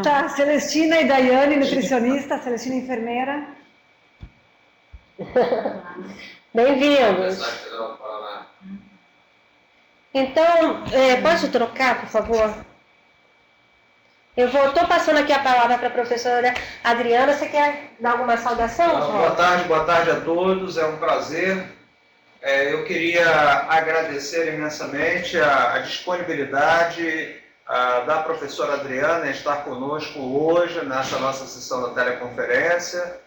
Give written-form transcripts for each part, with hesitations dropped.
Tá, Celestina e Daiane, nutricionista, Celestina enfermeira. Bem-vindos. Então, pode trocar, por favor? Eu estou passando aqui a palavra para a professora Adriana. Você quer dar alguma saudação? Boa tarde a todos, é um prazer. Eu queria agradecer imensamente a disponibilidade da professora Adriana em estar conosco hoje nessa nossa sessão da teleconferência.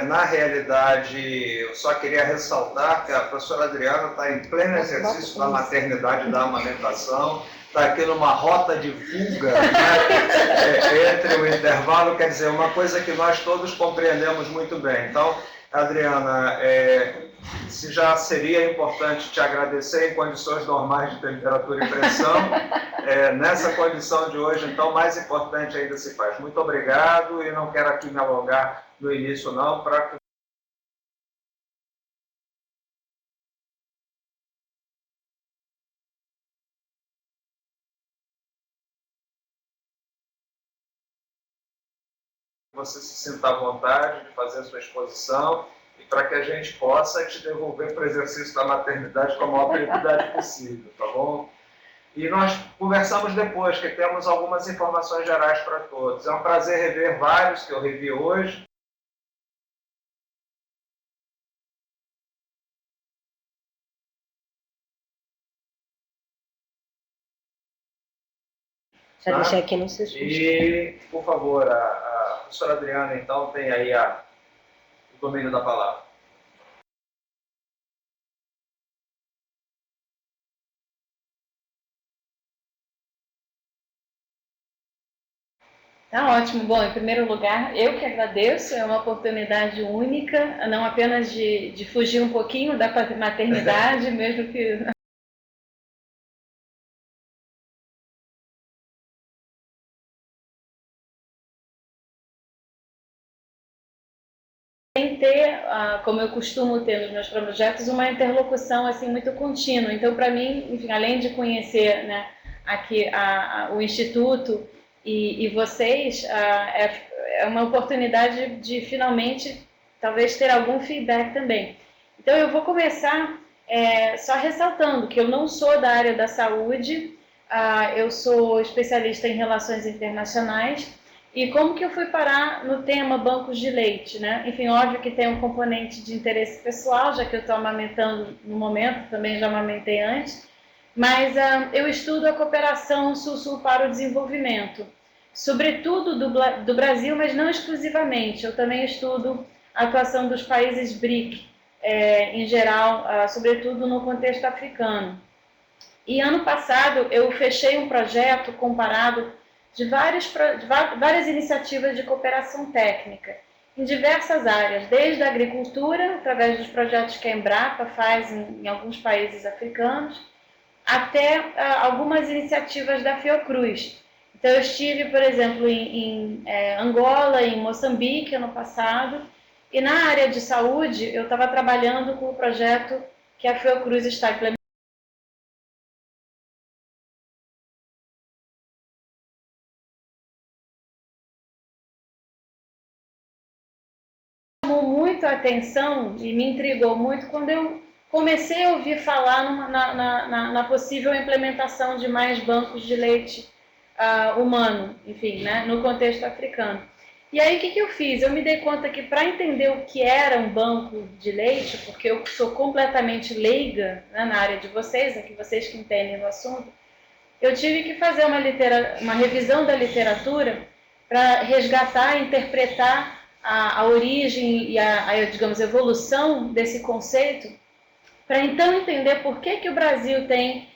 Na realidade, eu só queria ressaltar que a professora Adriana está em pleno exercício da maternidade e da amamentação, está aqui numa rota de fuga, né, entre o intervalo, quer dizer, uma coisa que nós todos compreendemos muito bem. Então, Adriana, se já seria importante te agradecer em condições normais de temperatura e pressão, nessa condição de hoje, então, mais importante ainda se faz. Muito obrigado e não quero aqui me alongar no início, não, para que você se sinta à vontade de fazer a sua exposição e para que a gente possa te devolver para o exercício da maternidade com a maior brevidade possível, tá bom? E nós conversamos depois, que temos algumas informações gerais para todos. É um prazer rever vários que eu revi hoje. Já deixei aqui no seu. E, por favor, a professora Adriana, então, tem aí o domínio da palavra. Tá ótimo. Bom, em primeiro lugar, eu que agradeço, é uma oportunidade única, não apenas de fugir um pouquinho da maternidade, mesmo que sem ter, como eu costumo ter nos meus projetos, uma interlocução assim muito contínua. Então, para mim, enfim, além de conhecer, né, aqui o Instituto e vocês, é uma oportunidade de finalmente talvez ter algum feedback também. Então, eu vou começar só ressaltando que eu não sou da área da saúde, eu sou especialista em relações internacionais. E como que eu fui parar no tema bancos de leite, né? Enfim, óbvio que tem um componente de interesse pessoal, já que eu estou amamentando no momento, também já amamentei antes, mas eu estudo a cooperação Sul-Sul para o desenvolvimento, sobretudo do Brasil, mas não exclusivamente. Eu também estudo a atuação dos países BRIC, em geral, sobretudo no contexto africano. E ano passado eu fechei um projeto comparado de várias iniciativas de cooperação técnica em diversas áreas, desde a agricultura, através dos projetos que a Embrapa faz em alguns países africanos, até algumas iniciativas da Fiocruz. Então eu estive, por exemplo, em Angola, em Moçambique, ano passado, e na área de saúde eu estava trabalhando com o projeto que a Fiocruz está implementando, muito a atenção e me intrigou muito quando eu comecei a ouvir falar na possível implementação de mais bancos de leite humano, enfim, né, no contexto africano. E aí o que eu fiz? Eu me dei conta que para entender o que era um banco de leite, porque eu sou completamente leiga, né, na área de vocês, aqui vocês que entendem do assunto, eu tive que fazer uma revisão da literatura para resgatar e interpretar a origem e digamos, evolução desse conceito, para então entender por que o Brasil tem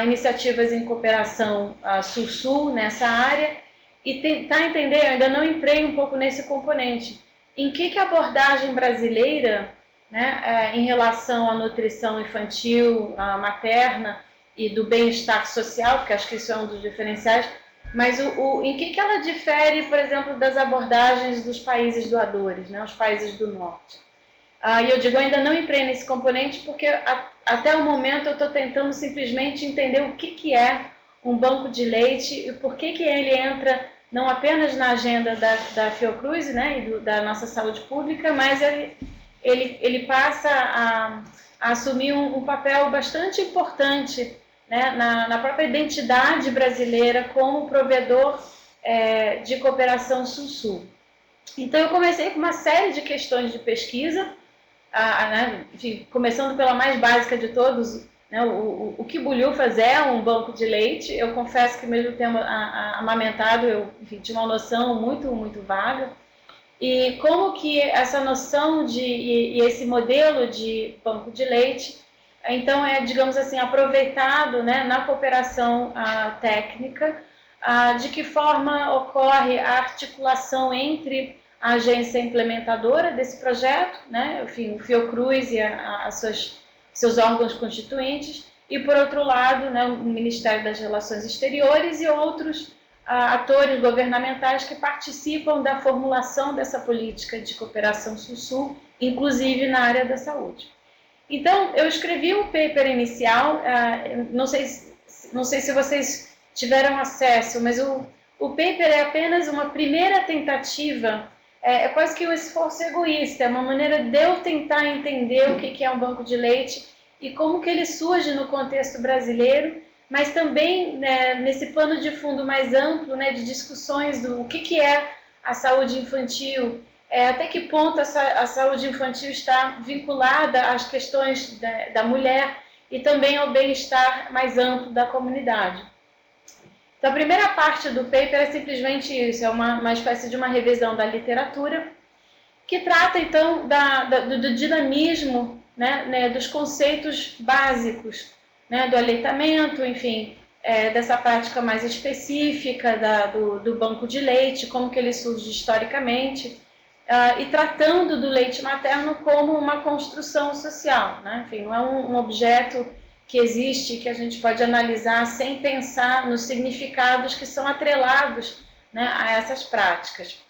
iniciativas em cooperação Sul-Sul nessa área e tentar entender, eu ainda não entrei um pouco nesse componente, em que a abordagem brasileira, né, em relação à nutrição infantil, materna e do bem-estar social, porque acho que isso é um dos diferenciais, mas em que ela difere, por exemplo, das abordagens dos países doadores, né, os países do norte. E eu digo, ainda não entrei nesse componente porque até o momento eu estou tentando simplesmente entender o que é um banco de leite e por que ele entra não apenas na agenda da Fiocruz, né, e da nossa saúde pública, mas ele passa a assumir um papel bastante importante, né, na própria identidade brasileira como provedor de cooperação Sul-Sul. Então, eu comecei com uma série de questões de pesquisa, né, enfim, começando pela mais básica de todos, né, o que bolhufas é um banco de leite. Eu confesso que mesmo tendo amamentado, eu tinha uma noção muito vaga. E como que essa noção e esse modelo de banco de leite, então, digamos assim, aproveitado, né, na cooperação técnica, de que forma ocorre a articulação entre a agência implementadora desse projeto, né, enfim, o Fiocruz e seus órgãos constituintes, e, por outro lado, né, o Ministério das Relações Exteriores e outros atores governamentais que participam da formulação dessa política de cooperação Sul-Sul, inclusive na área da saúde. Então, eu escrevi um paper inicial, não sei se vocês tiveram acesso, mas o paper é apenas uma primeira tentativa, é quase que um esforço egoísta, é uma maneira de eu tentar entender o que é um banco de leite e como que ele surge no contexto brasileiro, mas também, né, nesse pano de fundo mais amplo, né, de discussões do que é a saúde infantil, até que ponto a saúde infantil está vinculada às questões da mulher e também ao bem-estar mais amplo da comunidade. Então, a primeira parte do paper é simplesmente isso, é uma espécie de uma revisão da literatura, que trata, então, do dinamismo, né, dos conceitos básicos, né, do aleitamento, enfim, dessa prática mais específica do banco de leite, como que ele surge historicamente, e tratando do leite materno como uma construção social, né? Enfim, não é um objeto que existe, que a gente pode analisar sem pensar nos significados que são atrelados, né, a essas práticas.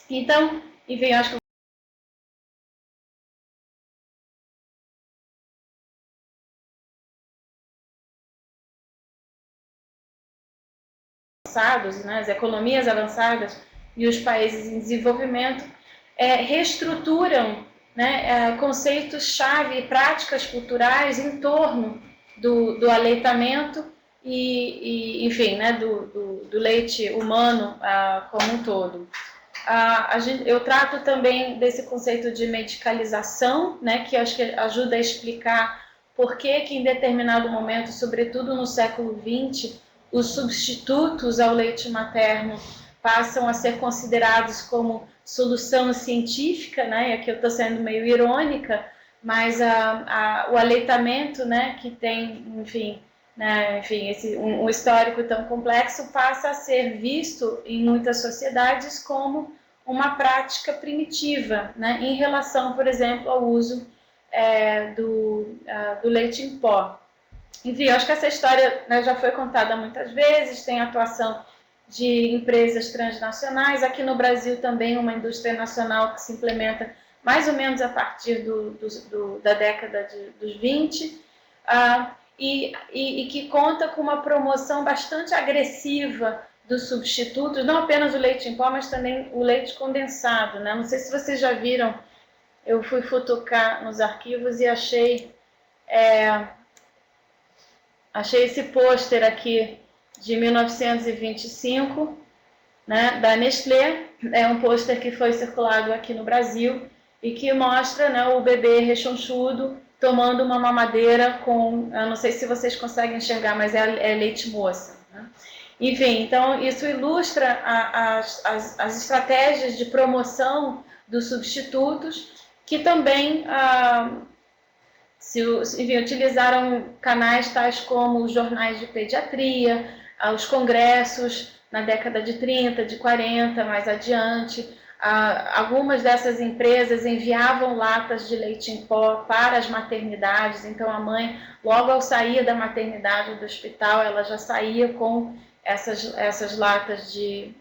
Então, enfim, acho que as economias avançadas e os países em desenvolvimento reestruturam, né, conceitos-chave e práticas culturais em torno do aleitamento enfim, né, do leite humano como um todo. Eu trato também desse conceito de medicalização, né, que acho que ajuda a explicar por que em determinado momento, sobretudo no século XX, os substitutos ao leite materno passam a ser considerados como solução científica, né? E aqui eu estou sendo meio irônica, mas o aleitamento, né, que tem, enfim, né, um histórico tão complexo, passa a ser visto em muitas sociedades como uma prática primitiva, né, em relação, por exemplo, ao uso do leite em pó. Enfim, eu acho que essa história, né, já foi contada muitas vezes, tem atuação de empresas transnacionais, aqui no Brasil também uma indústria nacional que se implementa mais ou menos a partir da década dos 20, e que conta com uma promoção bastante agressiva dos substitutos, não apenas o leite em pó, mas também o leite condensado, né? Não sei se vocês já viram, eu fui futucar nos arquivos e achei esse pôster aqui de 1925, né, da Nestlé. É um pôster que foi circulado aqui no Brasil e que mostra, né, o bebê rechonchudo tomando uma mamadeira com, eu não sei se vocês conseguem enxergar, mas é leite moça, né? Enfim, então isso ilustra as estratégias de promoção dos substitutos, que também enfim, utilizaram canais tais como os jornais de pediatria, os congressos na década de 30, de 40, mais adiante. Algumas dessas empresas enviavam latas de leite em pó para as maternidades, então a mãe, logo ao sair da maternidade ou do hospital, ela já saía com essas latas de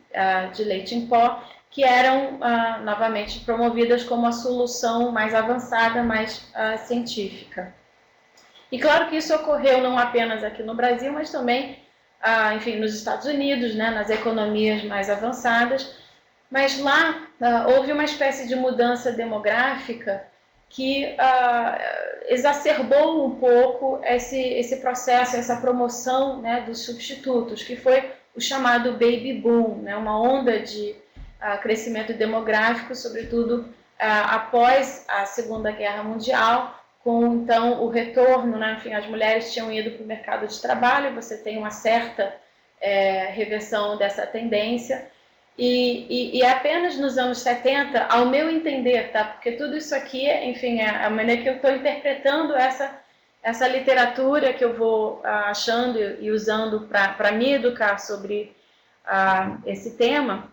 leite em pó, que eram, novamente, promovidas como a solução mais avançada, mais científica. E claro que isso ocorreu não apenas aqui no Brasil, mas também enfim, nos Estados Unidos, né, nas economias mais avançadas, mas lá houve uma espécie de mudança demográfica que exacerbou um pouco esse processo, essa promoção, né, dos substitutos, que foi o chamado baby boom, né, uma onda de crescimento demográfico, sobretudo após a Segunda Guerra Mundial, com então o retorno, né, enfim, as mulheres tinham ido para o mercado de trabalho, você tem uma certa reversão dessa tendência, e apenas nos anos 70, ao meu entender, tá? Porque tudo isso aqui, enfim, é a maneira que eu estou interpretando essa literatura que eu vou achando e usando para me educar sobre esse tema.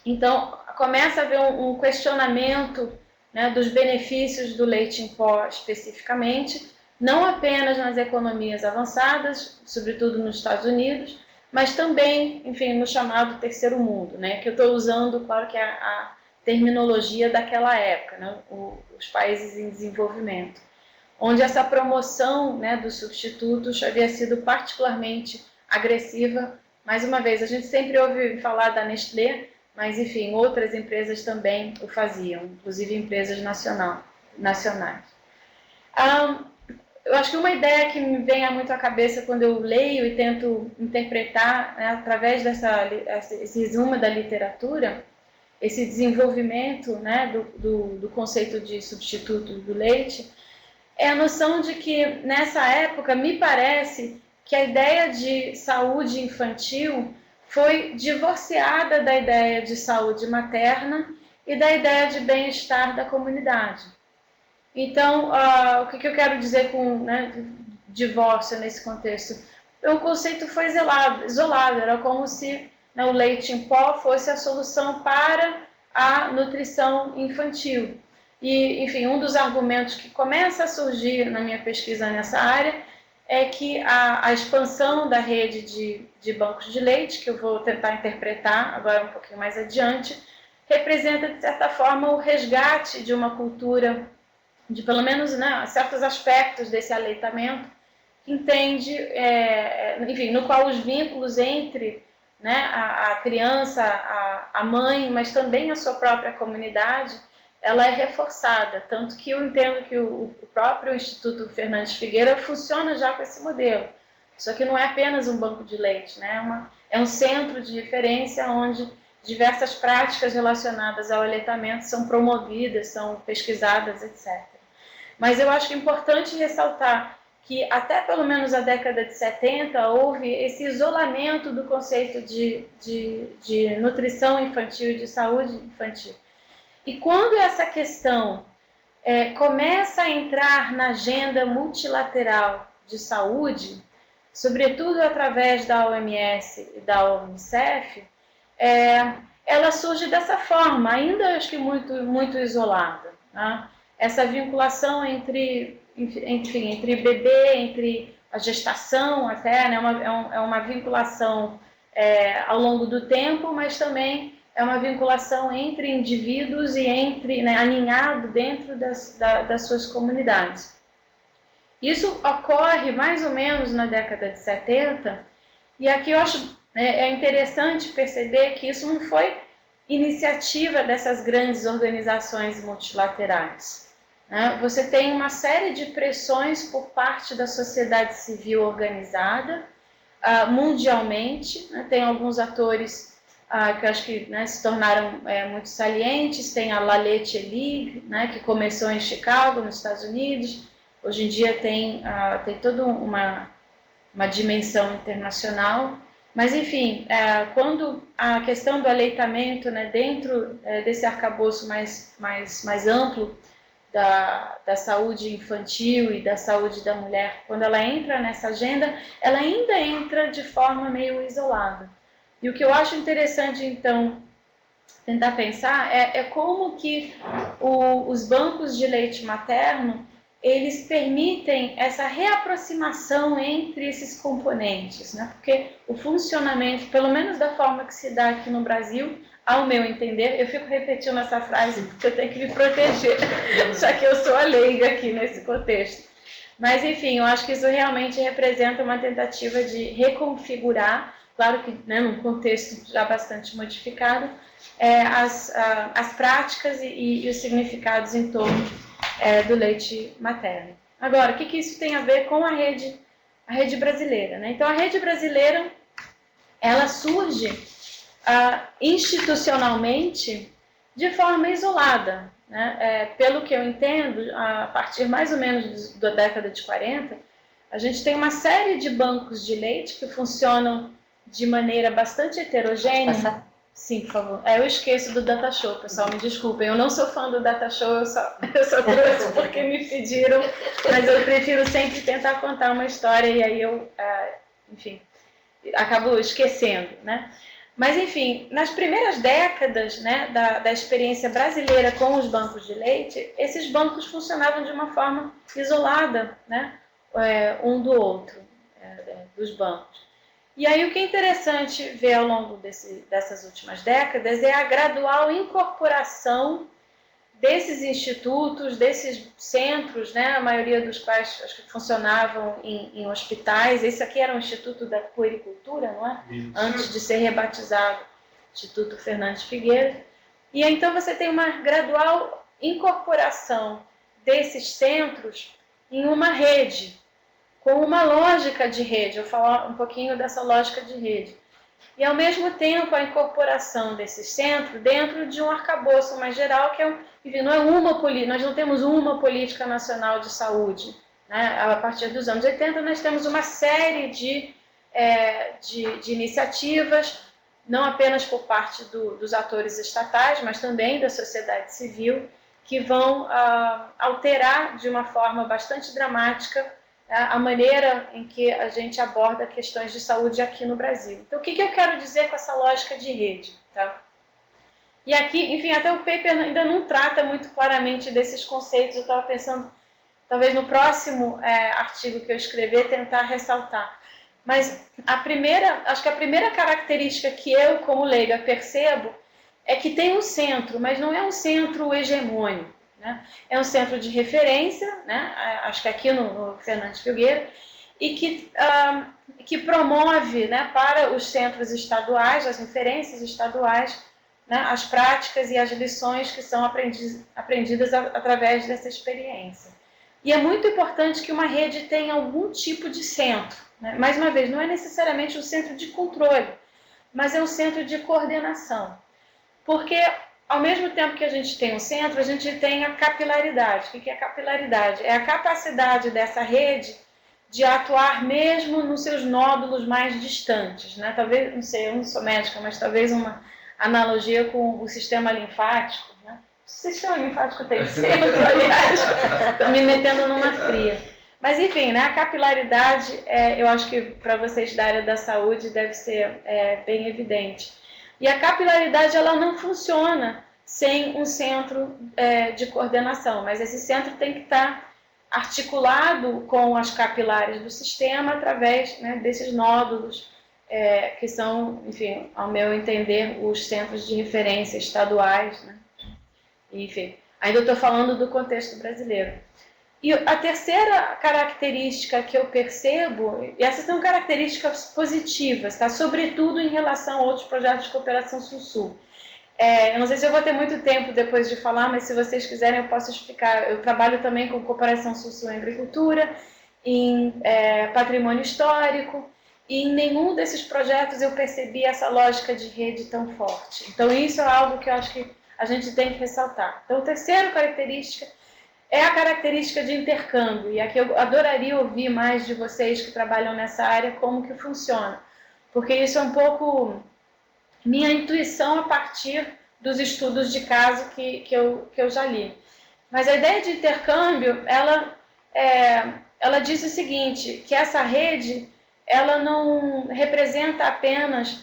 Então, começa a haver um questionamento, né, dos benefícios do leite em pó especificamente, não apenas nas economias avançadas, sobretudo nos Estados Unidos, mas também, enfim, no chamado terceiro mundo, né, que eu estou usando, claro que é a terminologia daquela época, né, os países em desenvolvimento, onde essa promoção, né, dos substitutos havia sido particularmente agressiva. Mais uma vez, a gente sempre ouve falar da Nestlé, mas, enfim, outras empresas também o faziam, inclusive empresas nacionais. Eu acho que uma ideia que me vem muito à cabeça quando eu leio e tento interpretar, né, através esse resumo da literatura, esse desenvolvimento, né, do conceito de substituto do leite, é a noção de que, nessa época, me parece que a ideia de saúde infantil foi divorciada da ideia de saúde materna e da ideia de bem-estar da comunidade. Então, o que eu quero dizer com, né, divórcio nesse contexto? O conceito foi isolado, era como se, né, o leite em pó fosse a solução para a nutrição infantil. E, enfim, um dos argumentos que começa a surgir na minha pesquisa nessa área é que a expansão da rede de bancos de leite, que eu vou tentar interpretar agora um pouquinho mais adiante, representa, de certa forma, o resgate de uma cultura, de pelo menos, né, certos aspectos desse aleitamento, que entende, enfim, no qual os vínculos entre, né, a criança, a mãe, mas também a sua própria comunidade, ela é reforçada, tanto que eu entendo que o próprio Instituto Fernandes Figueira funciona já com esse modelo. Só que não é apenas um banco de leite, né? É um centro de referência onde diversas práticas relacionadas ao aleitamento são promovidas, são pesquisadas, etc. Mas eu acho que é importante ressaltar que até pelo menos a década de 70 houve esse isolamento do conceito de nutrição infantil e de saúde infantil. E quando essa questão começa a entrar na agenda multilateral de saúde, sobretudo através da OMS e da Unicef, ela surge dessa forma, ainda acho que muito isolada, né? Essa vinculação entre bebê, entre a gestação até, né? É uma vinculação ao longo do tempo, mas também é uma vinculação entre indivíduos e né, aninhado dentro das suas comunidades. Isso ocorre mais ou menos na década de 70, e aqui eu acho interessante perceber que isso não foi iniciativa dessas grandes organizações multilaterais, né? Você tem uma série de pressões por parte da sociedade civil organizada mundialmente, né? Tem alguns atores que eu acho que, né, se tornaram muito salientes. Tem a La Leche League, né, que começou em Chicago, nos Estados Unidos. Hoje em dia tem toda uma dimensão internacional. Mas, enfim, quando a questão do aleitamento, né, dentro desse arcabouço mais amplo da saúde infantil e da saúde da mulher, quando ela entra nessa agenda, ela ainda entra de forma meio isolada. E o que eu acho interessante, então, tentar pensar é como que os bancos de leite materno, eles permitem essa reaproximação entre esses componentes, né? Porque o funcionamento, pelo menos da forma que se dá aqui no Brasil, ao meu entender, eu fico repetindo essa frase porque eu tenho que me proteger, já que eu sou a leiga aqui nesse contexto. Mas, enfim, eu acho que isso realmente representa uma tentativa de reconfigurar, claro que, né, num contexto já bastante modificado, as práticas e os significados em torno do leite materno. Agora, o que isso tem a ver com a rede brasileira, né? Então, a rede brasileira, ela surge institucionalmente de forma isolada, né? Pelo que eu entendo, a partir mais ou menos da década de 40, a gente tem uma série de bancos de leite que funcionam de maneira bastante heterogênea. Sim, por favor. Eu esqueço do Data Show, pessoal, me desculpem. Eu não sou fã do Data Show, eu só trouxe porque me pediram, mas eu prefiro sempre tentar contar uma história e aí eu, enfim, acabo esquecendo, né? Mas, enfim, nas primeiras décadas, né, da experiência brasileira com os bancos de leite, esses bancos funcionavam de uma forma isolada, né, um do outro, dos bancos. E aí o que é interessante ver ao longo dessas últimas décadas é a gradual incorporação desses institutos, desses centros, né, a maioria dos quais acho que funcionavam em hospitais. Esse aqui era um Instituto da Puericultura, não é? Isso. Antes de ser rebatizado Instituto Fernandes Figueiredo. E então você tem uma gradual incorporação desses centros em uma rede, com uma lógica de rede. Eu vou falar um pouquinho dessa lógica de rede. E, ao mesmo tempo, a incorporação desses centros dentro de um arcabouço mais geral, que enfim, não é nós não temos uma política nacional de saúde, né? A partir dos anos 80, nós temos uma série de iniciativas, não apenas por parte dos atores estatais, mas também da sociedade civil, que vão alterar de uma forma bastante dramática a maneira em que a gente aborda questões de saúde aqui no Brasil. Então, o que eu quero dizer com essa lógica de rede? Tá? E aqui, enfim, até o paper ainda não trata muito claramente desses conceitos. Eu estava pensando, talvez no próximo artigo que eu escrever, tentar ressaltar. Mas acho que a primeira característica que eu, como leiga, percebo é que tem um centro, mas não é um centro hegemônico. Né? É um centro de referência, né? Acho que aqui no Fernandes Figueiredo, e que promove, né, para os centros estaduais, as referências estaduais, né, as práticas e as lições que são aprendidas através dessa experiência. E é muito importante que uma rede tenha algum tipo de centro. Né? Mais uma vez, não é necessariamente um centro de controle, mas é um centro de coordenação. Porque, ao mesmo tempo que a gente tem um centro, a gente tem a capilaridade. O que é a capilaridade? É a capacidade dessa rede de atuar mesmo nos seus nódulos mais distantes. Né? Talvez, não sei, eu não sou médica, mas talvez uma analogia com o sistema linfático. Né? O sistema linfático tem centro, aliás, estou me metendo numa fria. Mas, enfim, né, a capilaridade, eu acho que para vocês da área da saúde deve ser bem evidente. E a capilaridade, ela não funciona sem um centro de coordenação, mas esse centro tem que estar articulado com as capilares do sistema através, né, desses nódulos, que são, enfim, ao meu entender, os centros de referência estaduais. Né? Enfim, ainda estou falando do contexto brasileiro. E a terceira característica que eu percebo, e essas são características positivas, tá? Sobretudo em relação a outros projetos de cooperação Sul-Sul. Eu não sei se eu vou ter muito tempo depois de falar, mas se vocês quiserem eu posso explicar. Eu trabalho também com cooperação Sul-Sul em agricultura, em patrimônio histórico, e em nenhum desses projetos eu percebi essa lógica de rede tão forte. Então isso é algo que eu acho que a gente tem que ressaltar. Então, a terceira característica é a característica de intercâmbio, e aqui eu adoraria ouvir mais de vocês que trabalham nessa área como que funciona, porque isso é um pouco minha intuição a partir dos estudos de caso que eu já li. Mas a ideia de intercâmbio, ela diz o seguinte, que essa rede, ela não representa apenas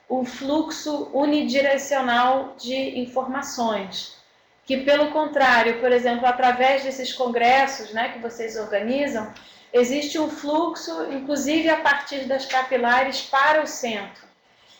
um fluxo unidirecional de informações, que, pelo contrário, por exemplo, através desses congressos, né, que vocês organizam, existe um fluxo, inclusive a partir das capilares, para o centro.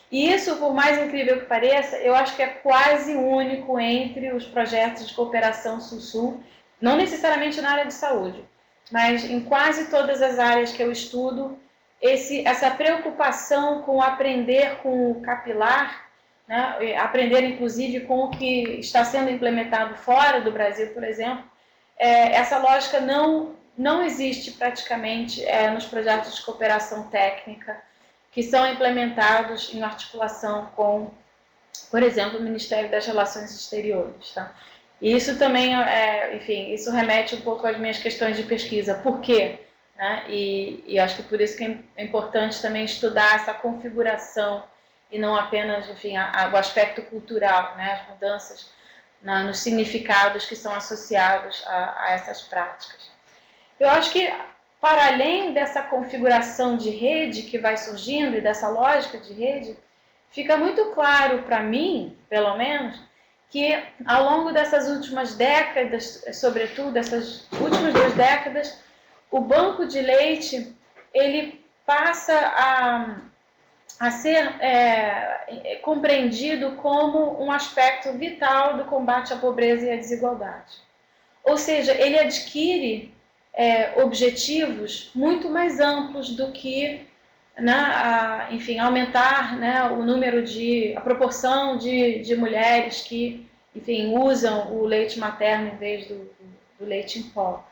E isso, por mais incrível que pareça, eu acho que é quase único entre os projetos de cooperação Sul-Sul não necessariamente na área de saúde, mas em quase todas as áreas que eu estudo, essa preocupação com aprender com o capilar, né, aprender inclusive com o que está sendo implementado fora do Brasil, por exemplo, essa lógica não existe praticamente nos projetos de cooperação técnica que são implementados em articulação com, por exemplo, o Ministério das Relações Exteriores. Tá? E isso também, enfim, isso remete um pouco às minhas questões de pesquisa. Por quê? Né? E acho que por isso que é importante também estudar essa configuração e não apenas, enfim, o aspecto cultural, né? As mudanças nos significados que são associados a essas práticas. Eu acho que, para além dessa configuração de rede que vai surgindo e dessa lógica de rede, fica muito claro para mim, pelo menos, que ao longo dessas últimas décadas, sobretudo essas últimas 2 décadas, o banco de leite ele passa a ser compreendido como um aspecto vital do combate à pobreza e à desigualdade. Ou seja, ele adquire objetivos muito mais amplos do que, né, enfim, aumentar, né, o número a proporção de mulheres que, enfim, usam o leite materno em vez do leite em pó.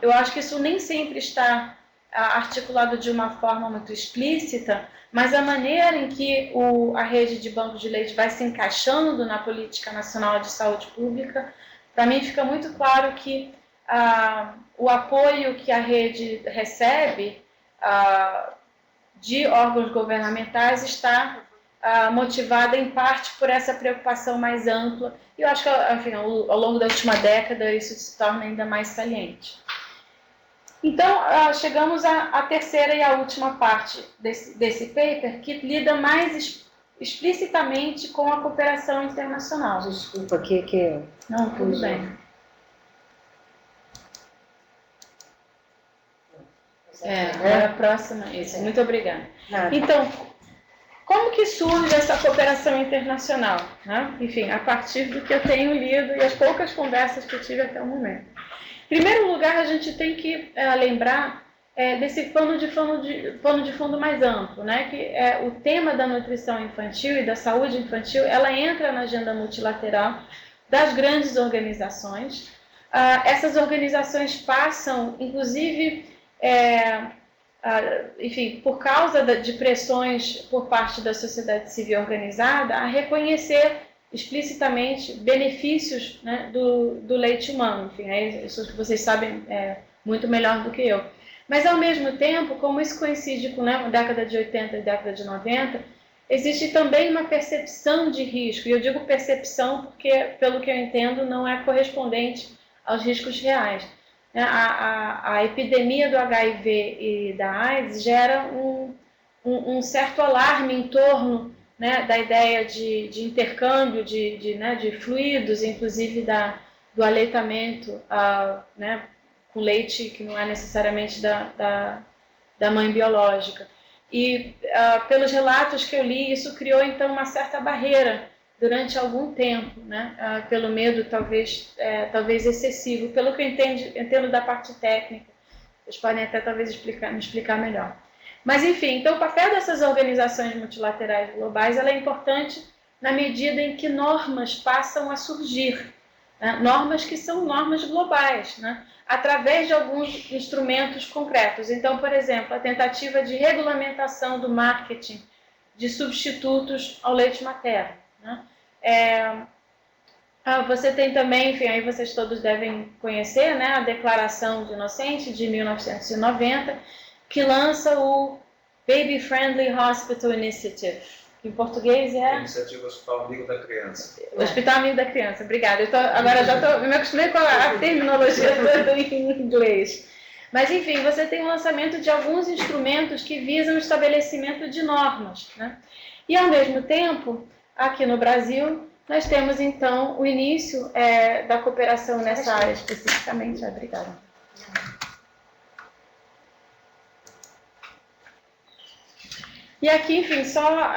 Eu acho que isso nem sempre está articulado de uma forma muito explícita, mas a maneira em que a rede de bancos de leite vai se encaixando na política nacional de saúde pública, para mim fica muito claro que o apoio que a rede recebe de órgãos governamentais está motivada em parte por essa preocupação mais ampla, e eu acho que, enfim, ao longo da última década isso se torna ainda mais saliente. Então, chegamos à terceira e à última parte desse paper, que lida mais explicitamente com a cooperação internacional. Desculpa, que Não, tudo bem. Agora a próxima, isso. Muito obrigada. Então, como que surge essa cooperação internacional? Né? Enfim, a partir do que eu tenho lido e as poucas conversas que eu tive até o momento. Em primeiro lugar, a gente tem que lembrar desse pano de fundo mais amplo, né? Que o tema da nutrição infantil e da saúde infantil, ela entra na agenda multilateral das grandes organizações. Essas organizações passam, inclusive, enfim, por causa de pressões por parte da sociedade civil organizada, a reconhecer explicitamente benefícios, né, do leite humano. Enfim, isso que vocês sabem muito melhor do que eu. Mas, ao mesmo tempo, como isso coincide com, né, a década de 80 e década de 90, existe também uma percepção de risco. E eu digo percepção porque, pelo que eu entendo, não é correspondente aos riscos reais. A epidemia do HIV e da AIDS gera um certo alarme em torno, né, da ideia de intercâmbio de fluidos, inclusive do aleitamento, né, com leite que não é necessariamente da mãe biológica. E pelos relatos que eu li, isso criou então uma certa barreira durante algum tempo, né, pelo medo talvez excessivo, pelo que eu entendo da parte técnica. Vocês podem até talvez me explicar melhor. Mas, enfim, então o papel dessas organizações multilaterais globais ela é importante na medida em que normas passam a surgir, né? Normas que são normas globais, né? Através de alguns instrumentos concretos. Então, por exemplo, a tentativa de regulamentação do marketing de substitutos ao leite materno, né? Você tem também, enfim, aí vocês todos devem conhecer, né, a Declaração de Inocente de 1990, que lança o Baby Friendly Hospital Initiative, que em português Iniciativa Hospital Amigo da Criança. Hospital Amigo da Criança, obrigada. Agora já me acostumei com a terminologia toda em inglês. Mas, enfim, você tem o lançamento de alguns instrumentos que visam o estabelecimento de normas, né? E, ao mesmo tempo, aqui no Brasil, nós temos, então, o início da cooperação nessa área especificamente. Obrigada. E aqui, enfim, só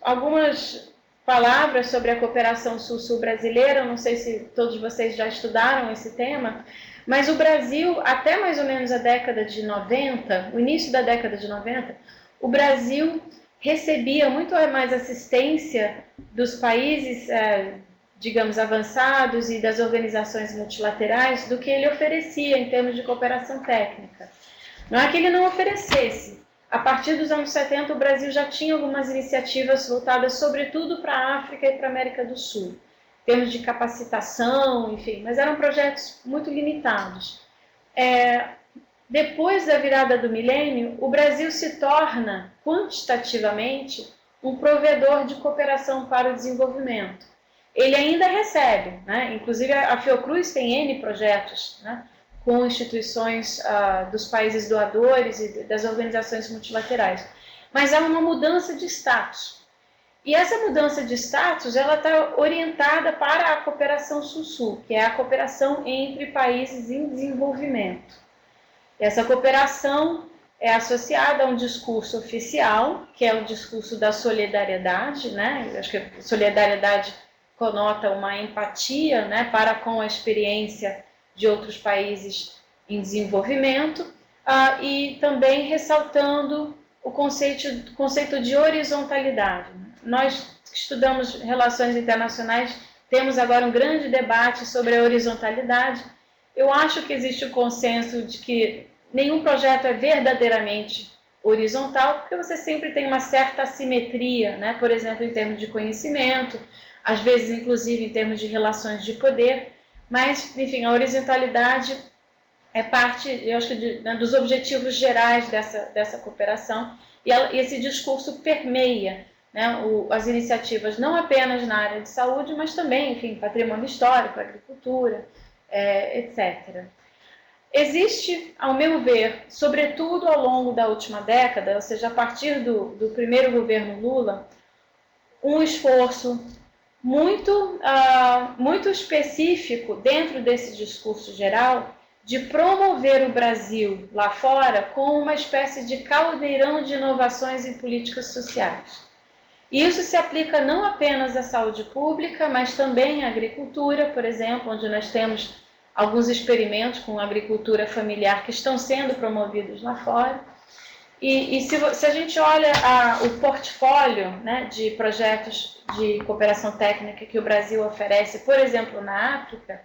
algumas palavras sobre a cooperação sul-sul brasileira. Não sei se todos vocês já estudaram esse tema, mas o Brasil, até mais ou menos a década de 90, o início da década de 90, o Brasil recebia muito mais assistência dos países, digamos, avançados e das organizações multilaterais do que ele oferecia em termos de cooperação técnica. Não é que ele não oferecesse. A partir dos anos 70, o Brasil já tinha algumas iniciativas voltadas, sobretudo, para a África e para a América do Sul, em termos de capacitação, enfim, mas eram projetos muito limitados. Depois da virada do milênio, o Brasil se torna, quantitativamente, um provedor de cooperação para o desenvolvimento. Ele ainda recebe, né? Inclusive a Fiocruz tem N projetos, né, com instituições dos países doadores e das organizações multilaterais. Mas há uma mudança de status. E essa mudança de status ela está orientada para a cooperação sul-sul, que é a cooperação entre países em desenvolvimento. Essa cooperação é associada a um discurso oficial, que é o discurso da solidariedade, né? Eu acho que a solidariedade conota uma empatia, né, para com a experiência de outros países em desenvolvimento, e também ressaltando o conceito de horizontalidade. Nós que estudamos relações internacionais temos agora um grande debate sobre a horizontalidade. Eu acho que existe o consenso de que nenhum projeto é verdadeiramente horizontal, porque você sempre tem uma certa assimetria, né? Por exemplo, em termos de conhecimento, às vezes, inclusive, em termos de relações de poder, mas, enfim, a horizontalidade é parte, eu acho que, dos objetivos gerais dessa cooperação, e esse discurso permeia, né, as iniciativas não apenas na área de saúde, mas também, enfim, patrimônio histórico, agricultura, etc. Existe, ao meu ver, sobretudo ao longo da última década, ou seja, a partir do primeiro governo Lula, um esforço muito específico dentro desse discurso geral de promover o Brasil lá fora como uma espécie de caldeirão de inovações em políticas sociais. E isso se aplica não apenas à saúde pública, mas também à agricultura, por exemplo, onde nós temos alguns experimentos com agricultura familiar que estão sendo promovidos lá fora. E se a gente olha o portfólio, né, de projetos de cooperação técnica que o Brasil oferece, por exemplo, na África,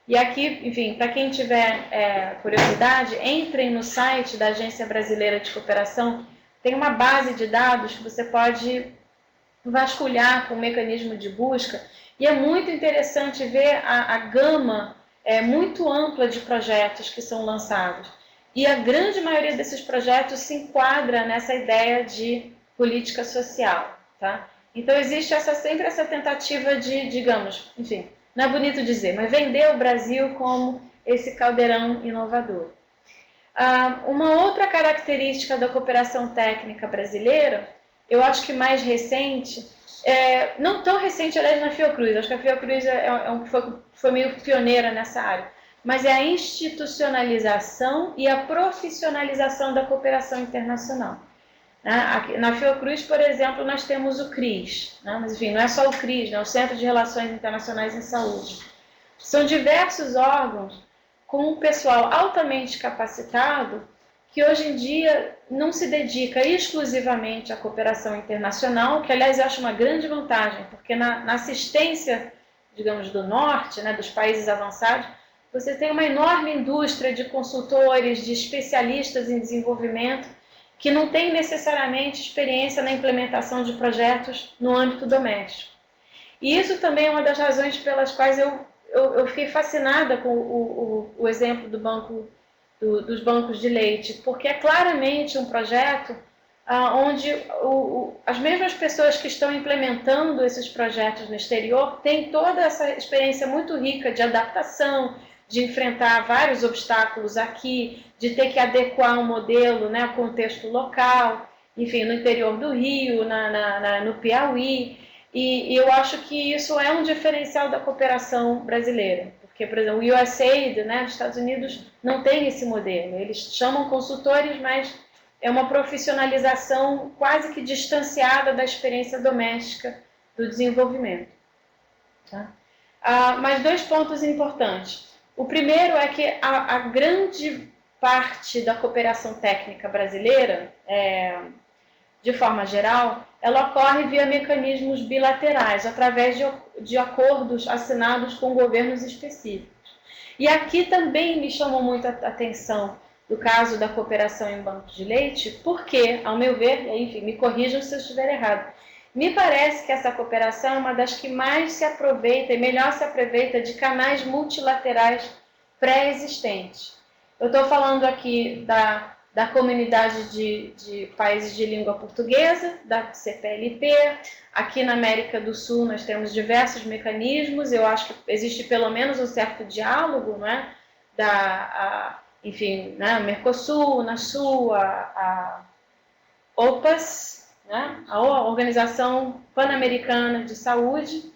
e aqui, enfim, para quem tiver curiosidade, entrem no site da Agência Brasileira de Cooperação, tem uma base de dados que você pode vasculhar com o mecanismo de busca, e é muito interessante ver a gama muito ampla de projetos que são lançados. E a grande maioria desses projetos se enquadra nessa ideia de política social, tá? Então existe sempre essa tentativa de, digamos, enfim, não é bonito dizer, mas vender o Brasil como esse caldeirão inovador. Uma outra característica da cooperação técnica brasileira, eu acho que mais recente, não tão recente, aliás, na Fiocruz, acho que a Fiocruz foi meio pioneira nessa área, mas é a institucionalização e a profissionalização da cooperação internacional. Na Fiocruz, por exemplo, nós temos o CRIS, né? Mas enfim, não é só o CRIS, né? O Centro de Relações Internacionais em Saúde. São diversos órgãos com um pessoal altamente capacitado que hoje em dia não se dedica exclusivamente à cooperação internacional, que aliás eu acho uma grande vantagem, porque na assistência, digamos, do norte, né, dos países avançados, você tem uma enorme indústria de consultores, de especialistas em desenvolvimento, que não tem necessariamente experiência na implementação de projetos no âmbito doméstico. E isso também é uma das razões pelas quais eu fiquei fascinada com o exemplo dos bancos de leite, porque é claramente um projeto onde as mesmas pessoas que estão implementando esses projetos no exterior têm toda essa experiência muito rica de adaptação, de enfrentar vários obstáculos aqui, de ter que adequar um modelo, né, ao contexto local, enfim, no interior do Rio, no Piauí, e eu acho que isso é um diferencial da cooperação brasileira, porque, por exemplo, o USAID, né, dos Estados Unidos, não tem esse modelo, eles chamam consultores, mas é uma profissionalização quase que distanciada da experiência doméstica do desenvolvimento. Tá? Mas 2 pontos importantes. O primeiro é que a grande parte da cooperação técnica brasileira, de forma geral, ela ocorre via mecanismos bilaterais, através de acordos assinados com governos específicos. E aqui também me chamou muito a atenção do caso da cooperação em bancos de leite, porque, ao meu ver, enfim, me corrijam se eu estiver errado, me parece que essa cooperação é uma das que mais se aproveita e melhor se aproveita de canais multilaterais pré-existentes. Eu estou falando aqui da comunidade de países de língua portuguesa, da CPLP. Aqui na América do Sul nós temos diversos mecanismos, eu acho que existe pelo menos um certo diálogo, não é? Enfim, né? O Mercosul, Unasul, a OPAS, né? A Organização Pan-Americana de Saúde.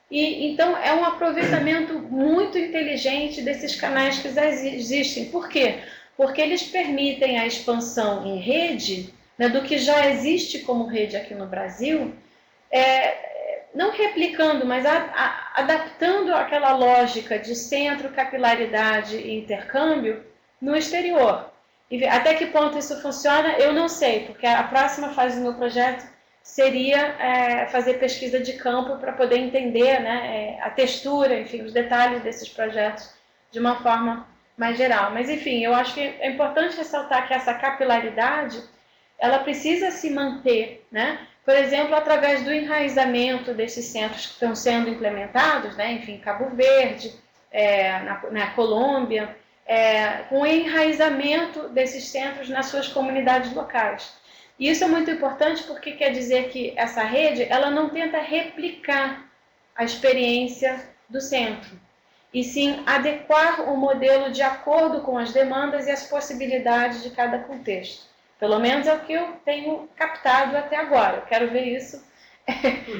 E então é um aproveitamento muito inteligente desses canais que já existem. Por quê? Porque eles permitem a expansão em rede, né, do que já existe como rede aqui no Brasil, não replicando, mas adaptando aquela lógica de centro, capilaridade e intercâmbio no exterior. E até que ponto isso funciona, eu não sei, porque a próxima fase do meu projeto seria fazer pesquisa de campo para poder entender, né, a textura, enfim, os detalhes desses projetos de uma forma mais geral. Mas, enfim, eu acho que é importante ressaltar que essa capilaridade, ela precisa se manter, né? Por exemplo, através do enraizamento desses centros que estão sendo implementados, né? Enfim, Cabo Verde, na Colômbia, com o enraizamento desses centros nas suas comunidades locais. E isso é muito importante porque quer dizer que essa rede, ela não tenta replicar a experiência do centro, e sim adequar o modelo de acordo com as demandas e as possibilidades de cada contexto. Pelo menos é o que eu tenho captado até agora. Eu quero ver isso,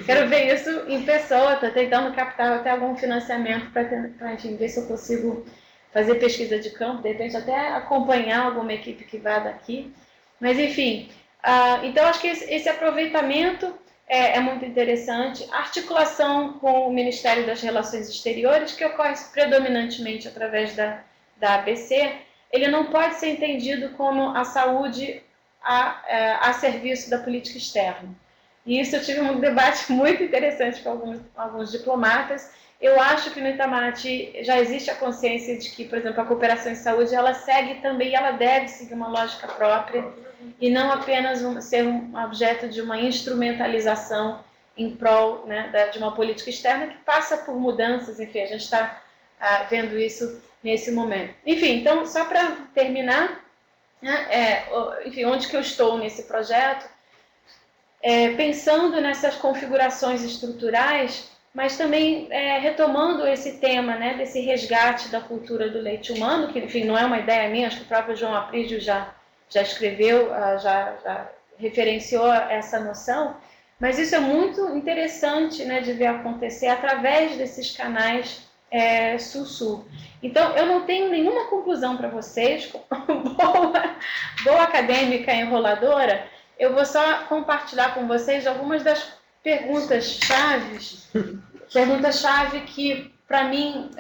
quero ver isso em pessoa. Estou tentando captar até algum financiamento para enfim, ver se eu consigo fazer pesquisa de campo, de repente até acompanhar alguma equipe que vá daqui. Mas, enfim, então acho que esse aproveitamento é muito interessante. A articulação com o Ministério das Relações Exteriores, que ocorre predominantemente através da ABC, ele não pode ser entendido como a saúde a serviço da política externa. E isso eu tive um debate muito interessante com alguns diplomatas. Eu acho que no Itamaraty já existe a consciência de que, por exemplo, a cooperação em saúde, ela segue também, ela deve seguir uma lógica própria e não apenas ser um objeto de uma instrumentalização em prol, né, de uma política externa que passa por mudanças. Enfim, a gente está vendo isso nesse momento. Enfim, então, só para terminar, né, enfim, onde que eu estou nesse projeto, pensando nessas configurações estruturais, mas também retomando esse tema, né, desse resgate da cultura do leite humano, que, enfim, não é uma ideia minha, acho que o próprio João Aprígio já escreveu, já referenciou essa noção, mas isso é muito interessante, né, de ver acontecer através desses canais sul-sul. Então, eu não tenho nenhuma conclusão para vocês, boa acadêmica enroladora, eu vou só compartilhar com vocês algumas das perguntas-chave que, para mim,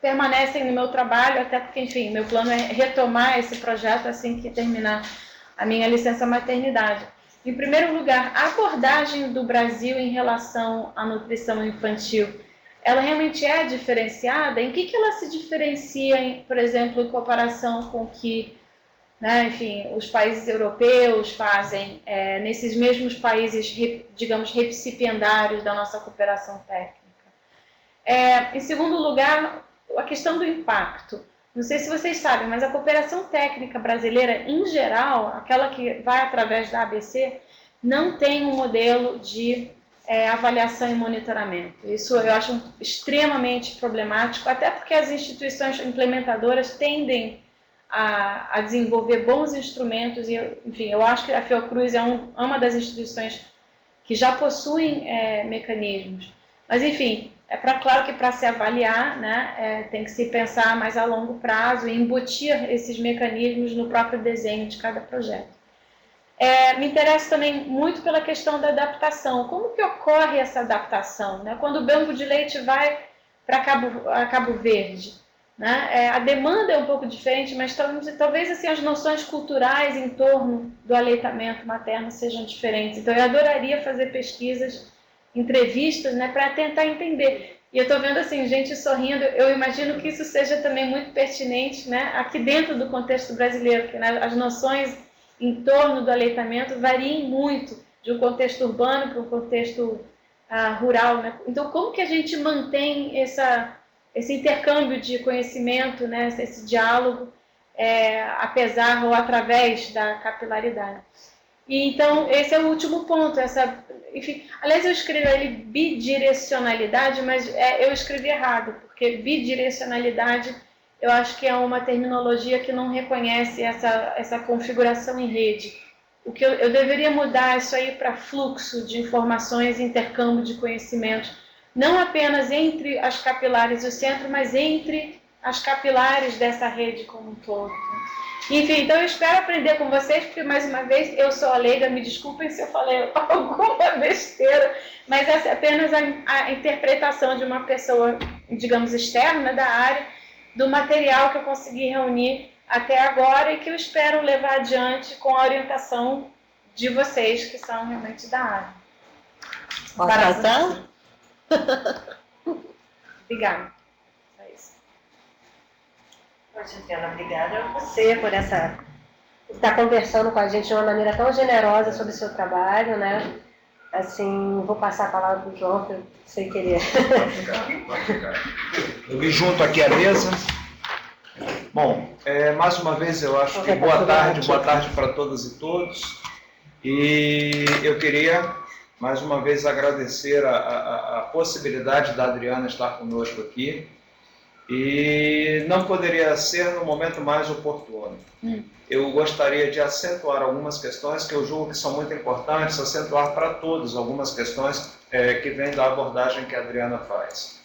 permanecem no meu trabalho, até porque, enfim, meu plano é retomar esse projeto assim que terminar a minha licença maternidade. Em primeiro lugar, a abordagem do Brasil em relação à nutrição infantil, ela realmente é diferenciada? Em que ela se diferencia, por exemplo, em comparação com o que, né, enfim, os países europeus fazem nesses mesmos países, digamos, recipiendários da nossa cooperação técnica? Em segundo lugar, a questão do impacto. Não sei se vocês sabem, mas a cooperação técnica brasileira, em geral, aquela que vai através da ABC, não tem um modelo de avaliação e monitoramento. Isso eu acho extremamente problemático, até porque as instituições implementadoras tendem a desenvolver bons instrumentos, e, enfim, eu acho que a Fiocruz é uma das instituições que já possuem mecanismos. Mas, enfim, claro que para se avaliar, né, tem que se pensar mais a longo prazo e embutir esses mecanismos no próprio desenho de cada projeto. Me interessa também muito pela questão da adaptação. Como que ocorre essa adaptação, né? Quando o banco de leite vai para Cabo Verde, né? A demanda é um pouco diferente, mas talvez assim, as noções culturais em torno do aleitamento materno sejam diferentes. Então, eu adoraria fazer pesquisas, entrevistas, né, para tentar entender. E eu estou vendo assim, gente sorrindo, eu imagino que isso seja também muito pertinente, né, aqui dentro do contexto brasileiro, que, né, as noções em torno do aleitamento variem muito de um contexto urbano para um contexto rural, né? Então, como que a gente mantém esse intercâmbio de conhecimento, né, esse diálogo, apesar ou através da capilaridade? E, então, esse é o último ponto. Enfim, aliás, eu escrevi ali bidirecionalidade, mas eu escrevi errado, porque bidirecionalidade eu acho que é uma terminologia que não reconhece essa configuração em rede. O que eu deveria mudar isso aí para fluxo de informações, intercâmbio de conhecimentos, não apenas entre as capilares e o centro, mas entre as capilares dessa rede como um todo. Enfim, então eu espero aprender com vocês, porque, mais uma vez, eu sou a leiga, me desculpem se eu falei alguma besteira, mas essa é apenas a interpretação de uma pessoa, digamos, externa da área, do material que eu consegui reunir até agora e que eu espero levar adiante com a orientação de vocês, que são realmente da área. Baração? Obrigada. É isso. Adriana, obrigada a você por estar conversando com a gente de uma maneira tão generosa sobre o seu trabalho, né? Assim, vou passar a palavra para o João, que eu sei querer. Pode ficar. Eu me junto aqui à mesa. Bom, mais uma vez eu acho que boa tarde para todas e todos. E eu queria, mais uma vez, agradecer a possibilidade da Adriana estar conosco aqui. E não poderia ser no momento mais oportuno. Eu gostaria de acentuar algumas questões que eu julgo que são muito importantes, acentuar para todos algumas questões que vêm da abordagem que a Adriana faz.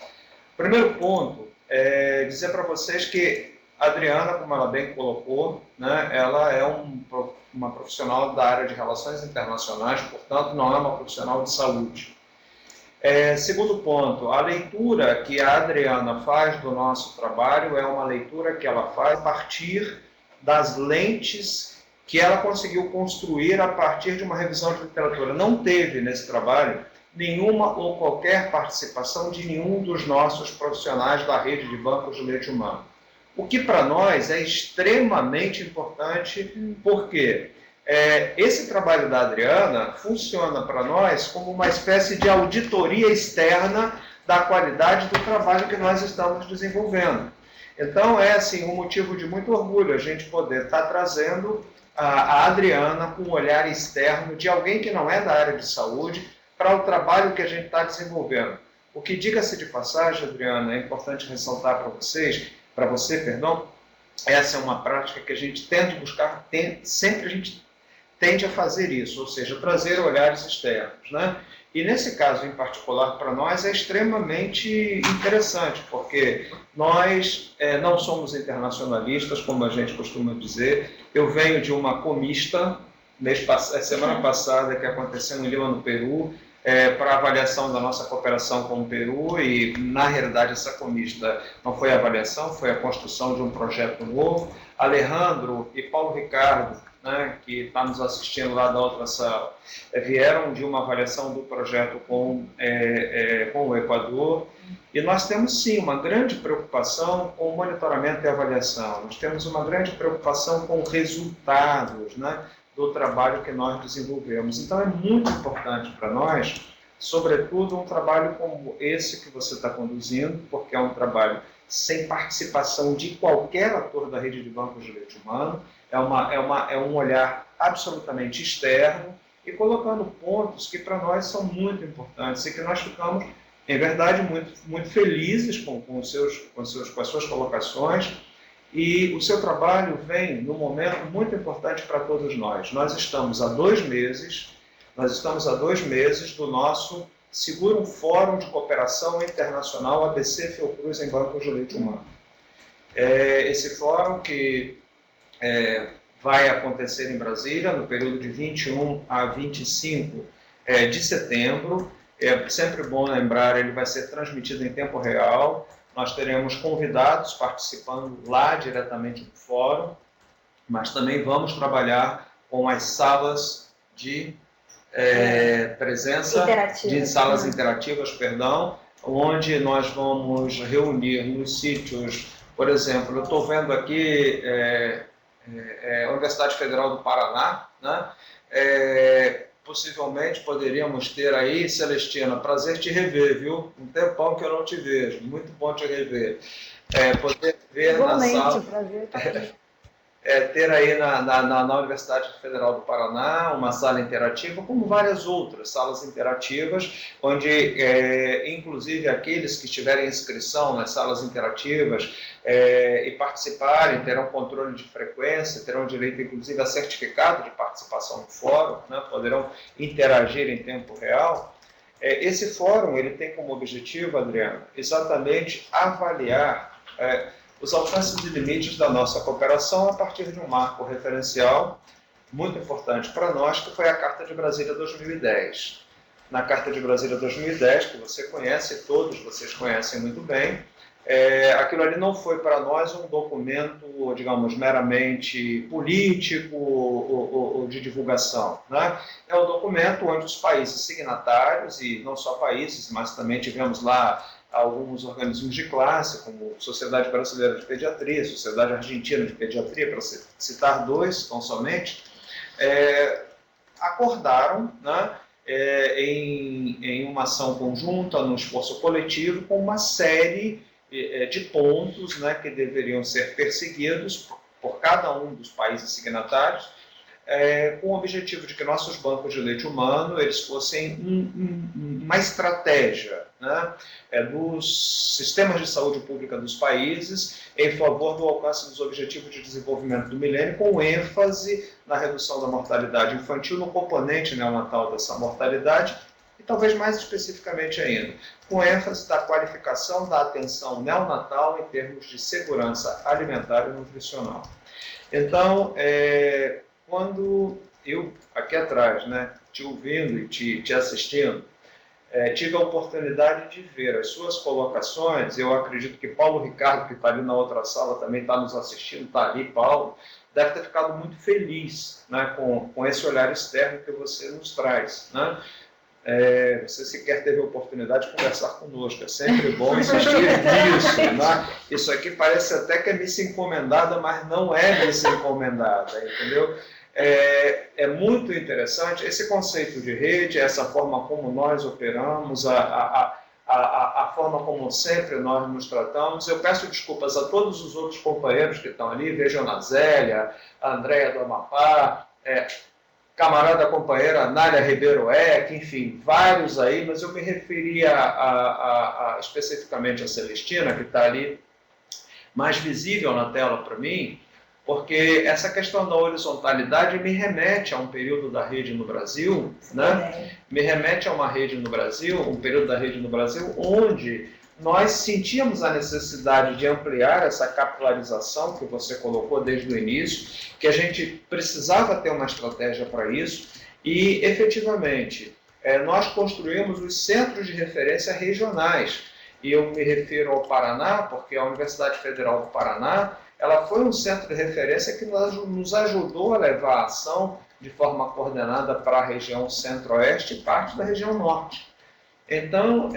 Primeiro ponto é dizer para vocês que a Adriana, como ela bem colocou, né, ela é uma profissional da área de relações internacionais, portanto não é uma profissional de saúde. Segundo ponto, a leitura que a Adriana faz do nosso trabalho é uma leitura que ela faz a partir das lentes que ela conseguiu construir a partir de uma revisão de literatura. Não teve nesse trabalho nenhuma ou qualquer participação de nenhum dos nossos profissionais da rede de bancos de leite humano. O que para nós é extremamente importante, porque esse trabalho da Adriana funciona para nós como uma espécie de auditoria externa da qualidade do trabalho que nós estamos desenvolvendo. Então é assim, um motivo de muito orgulho a gente poder estar trazendo a Adriana com um olhar externo de alguém que não é da área de saúde para o trabalho que a gente está desenvolvendo. O que, diga-se de passagem, Adriana, é importante ressaltar para você, essa é uma prática que a gente tenta buscar, sempre a gente tende a fazer isso, ou seja, trazer olhares externos, né? E nesse caso em particular, para nós, é extremamente interessante, porque nós não somos internacionalistas, como a gente costuma dizer. Eu venho de uma comista, semana passada, que aconteceu em Lima, no Peru, para avaliação da nossa cooperação com o Peru, e na realidade essa comista não foi avaliação, foi a construção de um projeto novo. Alejandro e Paulo Ricardo, né, que está nos assistindo lá da outra sala, vieram de uma avaliação do projeto com o Equador, e nós temos sim uma grande preocupação com o monitoramento e avaliação, nós temos uma grande preocupação com resultados, né, do trabalho que nós desenvolvemos. Então é muito importante para nós, sobretudo um trabalho como esse que você está conduzindo, porque é um trabalho sem participação de qualquer ator da rede de bancos de leite humano, é um olhar absolutamente externo e colocando pontos que para nós são muito importantes e que nós ficamos, em verdade, muito, muito felizes com as suas colocações. E o seu trabalho vem num momento muito importante para todos nós. Nós estamos há 2 meses do nosso segundo Fórum de Cooperação Internacional ABC Fiocruz em Bancos de Leite Humano. Esse fórum que vai acontecer em Brasília, no período de 21 a 25 de setembro. É sempre bom lembrar, ele vai ser transmitido em tempo real. Nós teremos convidados participando lá diretamente do fórum, mas também vamos trabalhar com as salas de presença, de salas interativas, perdão, onde nós vamos reunir nos sítios, por exemplo, eu estou vendo aqui a Universidade Federal do Paraná, né? Possivelmente poderíamos ter aí, Celestina, prazer te rever, viu? Um tempão que eu não te vejo, muito bom te rever. Poder ver Igualmente, na sala. prazer tá aqui. Ter aí na Universidade Federal do Paraná uma sala interativa, como várias outras salas interativas, onde, inclusive, aqueles que tiverem inscrição nas salas interativas e participarem, terão controle de frequência, terão direito, inclusive, a certificado de participação no fórum, né, poderão interagir em tempo real. Esse fórum ele tem como objetivo, Adriano, exatamente avaliar os alcances e limites da nossa cooperação a partir de um marco referencial muito importante para nós, que foi a Carta de Brasília 2010. Na Carta de Brasília 2010, que você conhece, todos vocês conhecem muito bem, aquilo ali não foi para nós um documento, digamos, meramente político ou de divulgação, né? É um documento onde os países signatários, e não só países, mas também tivemos lá alguns organismos de classe, como Sociedade Brasileira de Pediatria, Sociedade Argentina de Pediatria, para citar dois, tão somente, acordaram, né, em uma ação conjunta, num esforço coletivo, com uma série de pontos, né, que deveriam ser perseguidos por cada um dos países signatários, com o objetivo de que nossos bancos de leite humano eles fossem uma estratégia, né, dos sistemas de saúde pública dos países em favor do alcance dos objetivos de desenvolvimento do milênio, com ênfase na redução da mortalidade infantil, no componente neonatal dessa mortalidade, e talvez mais especificamente ainda, com ênfase da qualificação da atenção neonatal em termos de segurança alimentar e nutricional. Então, quando eu, aqui atrás, né, te ouvindo e te assistindo, tive a oportunidade de ver as suas colocações. Eu acredito que Paulo Ricardo, que está ali na outra sala, também está nos assistindo, está ali, Paulo, deve ter ficado muito feliz, né, com esse olhar externo que você nos traz, né? Você sequer teve a oportunidade de conversar conosco, é sempre bom insistir nisso, né? Isso aqui parece até que é missa encomendada, mas não é missa encomendada, entendeu? É muito interessante esse conceito de rede, essa forma como nós operamos, a forma como sempre nós nos tratamos. Eu peço desculpas a todos os outros companheiros que estão ali, vejam a Zélia, a Andréia do Amapá, camarada companheira Nália Ribeiro enfim, vários aí, mas eu me referia especificamente a Celestina, que está ali mais visível na tela para mim, porque essa questão da horizontalidade me remete a um período da rede no Brasil, né? Me remete a uma rede no Brasil, um período da rede no Brasil, onde nós sentíamos a necessidade de ampliar essa capilarização que você colocou desde o início, que a gente precisava ter uma estratégia para isso, e efetivamente nós construímos os centros de referência regionais, e eu me refiro ao Paraná, porque a Universidade Federal do Paraná ela foi um centro de referência que nos ajudou a levar a ação de forma coordenada para a região centro-oeste e parte da região norte. Então,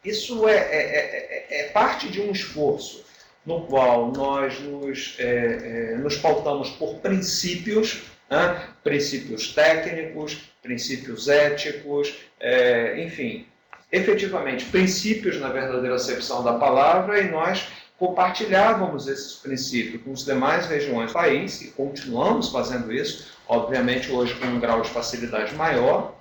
isso é parte de um esforço no qual nós nos pautamos por princípios, né? Princípios técnicos, princípios éticos, enfim, efetivamente princípios na verdadeira acepção da palavra, e nós compartilhávamos esses princípios com as demais regiões do país, e continuamos fazendo isso, obviamente hoje com um grau de facilidade maior,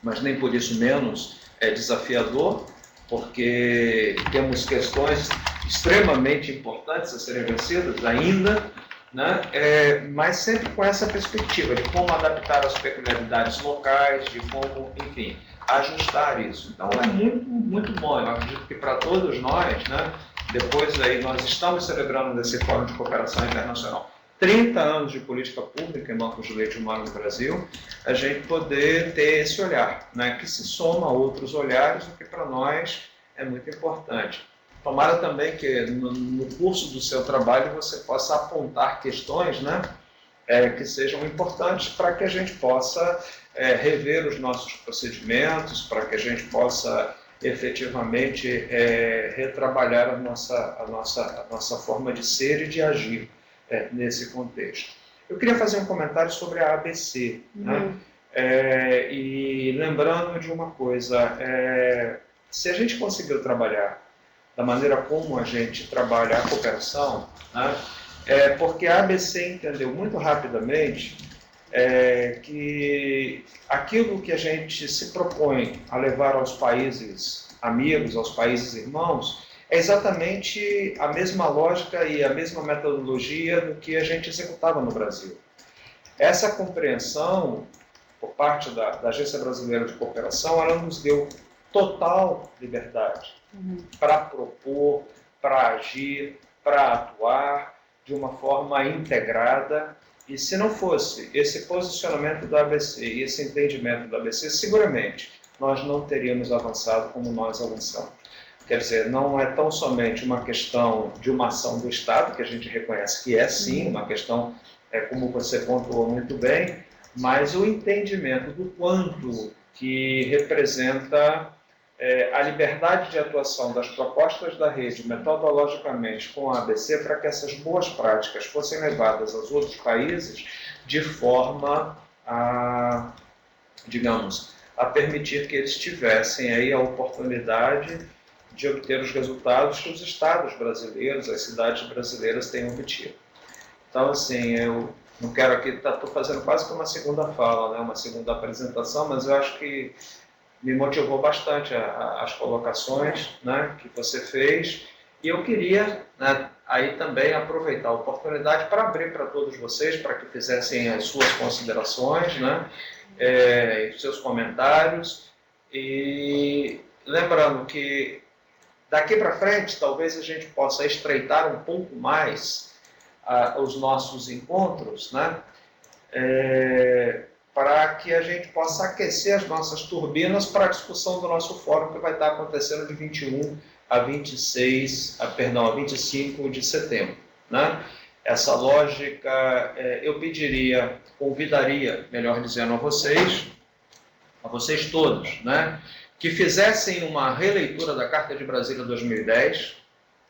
mas nem por isso menos desafiador, porque temos questões extremamente importantes a serem vencidas ainda, né? Mas sempre com essa perspectiva de como adaptar as peculiaridades locais, de como, enfim, ajustar isso. Então é muito, muito bom. Eu acredito que para todos nós, né, depois aí nós estamos celebrando nesse Fórum de Cooperação Internacional 30 anos de política pública em bancos de leite humano no Brasil, a gente poder ter esse olhar, né, que se soma a outros olhares, o que para nós é muito importante. Tomara também que no curso do seu trabalho você possa apontar questões, né, que sejam importantes para que a gente possa rever os nossos procedimentos, para que a gente possa efetivamente retrabalhar a nossa forma de ser e de agir nesse contexto. Eu queria fazer um comentário sobre a ABC, né? E lembrando de uma coisa, se a gente conseguiu trabalhar da maneira como a gente trabalha a cooperação, né? Porque a ABC entendeu muito rapidamente que aquilo que a gente se propõe a levar aos países amigos, aos países irmãos, é exatamente a mesma lógica e a mesma metodologia do que a gente executava no Brasil. Essa compreensão, por parte da Agência Brasileira de Cooperação, ela nos deu total liberdade para propor, para agir, para atuar de uma forma integrada. E se não fosse esse posicionamento da ABC e esse entendimento da ABC, seguramente nós não teríamos avançado como nós avançamos. Quer dizer, não é tão somente uma questão de uma ação do Estado, que a gente reconhece que é sim uma questão, como você pontuou muito bem, mas o entendimento do quanto que representa a liberdade de atuação das propostas da rede metodologicamente com a ABC para que essas boas práticas fossem levadas aos outros países de forma a, digamos, a permitir que eles tivessem aí a oportunidade de obter os resultados que os estados brasileiros, as cidades brasileiras têm obtido. Então, assim, eu não quero aqui, estou fazendo quase que uma segunda fala, né, uma segunda apresentação, mas eu acho que me motivou bastante as colocações, né, que você fez, e eu queria, né, aí também aproveitar a oportunidade para abrir para todos vocês, para que fizessem as suas considerações, né, seus comentários, e lembrando que daqui para frente talvez a gente possa estreitar um pouco mais os nossos encontros, né, para que a gente possa aquecer as nossas turbinas para a discussão do nosso fórum, que vai estar acontecendo de 21 a 25 de setembro. Né? Essa lógica, eu convidaria, melhor dizendo, a vocês todos, né, que fizessem uma releitura da Carta de Brasília 2010.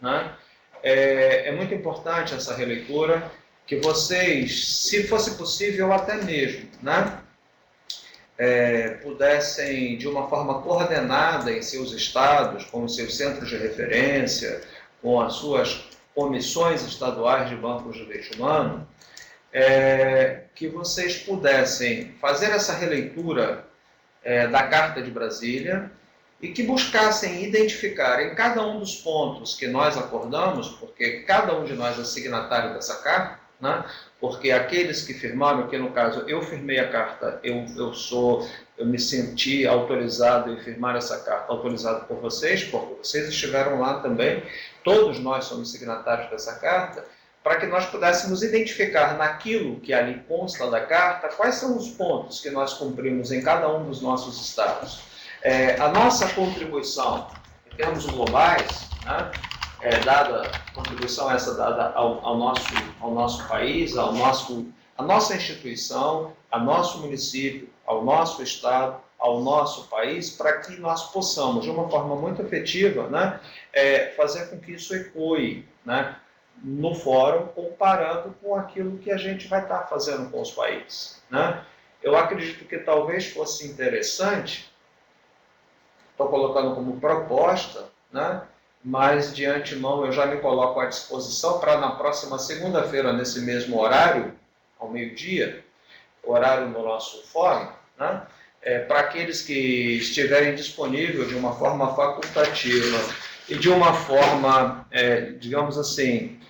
Né? É muito importante essa releitura, que vocês, se fosse possível até mesmo, né, pudessem, de uma forma coordenada em seus estados, com os seus centros de referência, com as suas comissões estaduais de bancos de leite humano, que vocês pudessem fazer essa releitura da Carta de Brasília e que buscassem identificar em cada um dos pontos que nós acordamos, porque cada um de nós é signatário dessa carta, né? Porque aqueles que firmaram, que no caso eu firmei a carta, eu me senti autorizado em firmar essa carta, autorizado por vocês, porque vocês estiveram lá também, todos nós somos signatários dessa carta, para que nós pudéssemos identificar naquilo que ali consta da carta, quais são os pontos que nós cumprimos em cada um dos nossos estados. A nossa contribuição, em termos globais, né, dada contribuição essa dada ao nosso país, à nossa instituição, ao nosso município, ao nosso estado, ao nosso país, para que nós possamos, de uma forma muito efetiva, né, fazer com que isso ecoe, né, no fórum, comparando com aquilo que a gente vai estar fazendo com os países. Né? Eu acredito que talvez fosse interessante, estou colocando como proposta, né, mas de antemão eu já me coloco à disposição para na próxima segunda-feira, nesse mesmo horário, ao meio-dia, horário do nosso fórum, né, para aqueles que estiverem disponíveis de uma forma facultativa e de uma forma, digamos assim,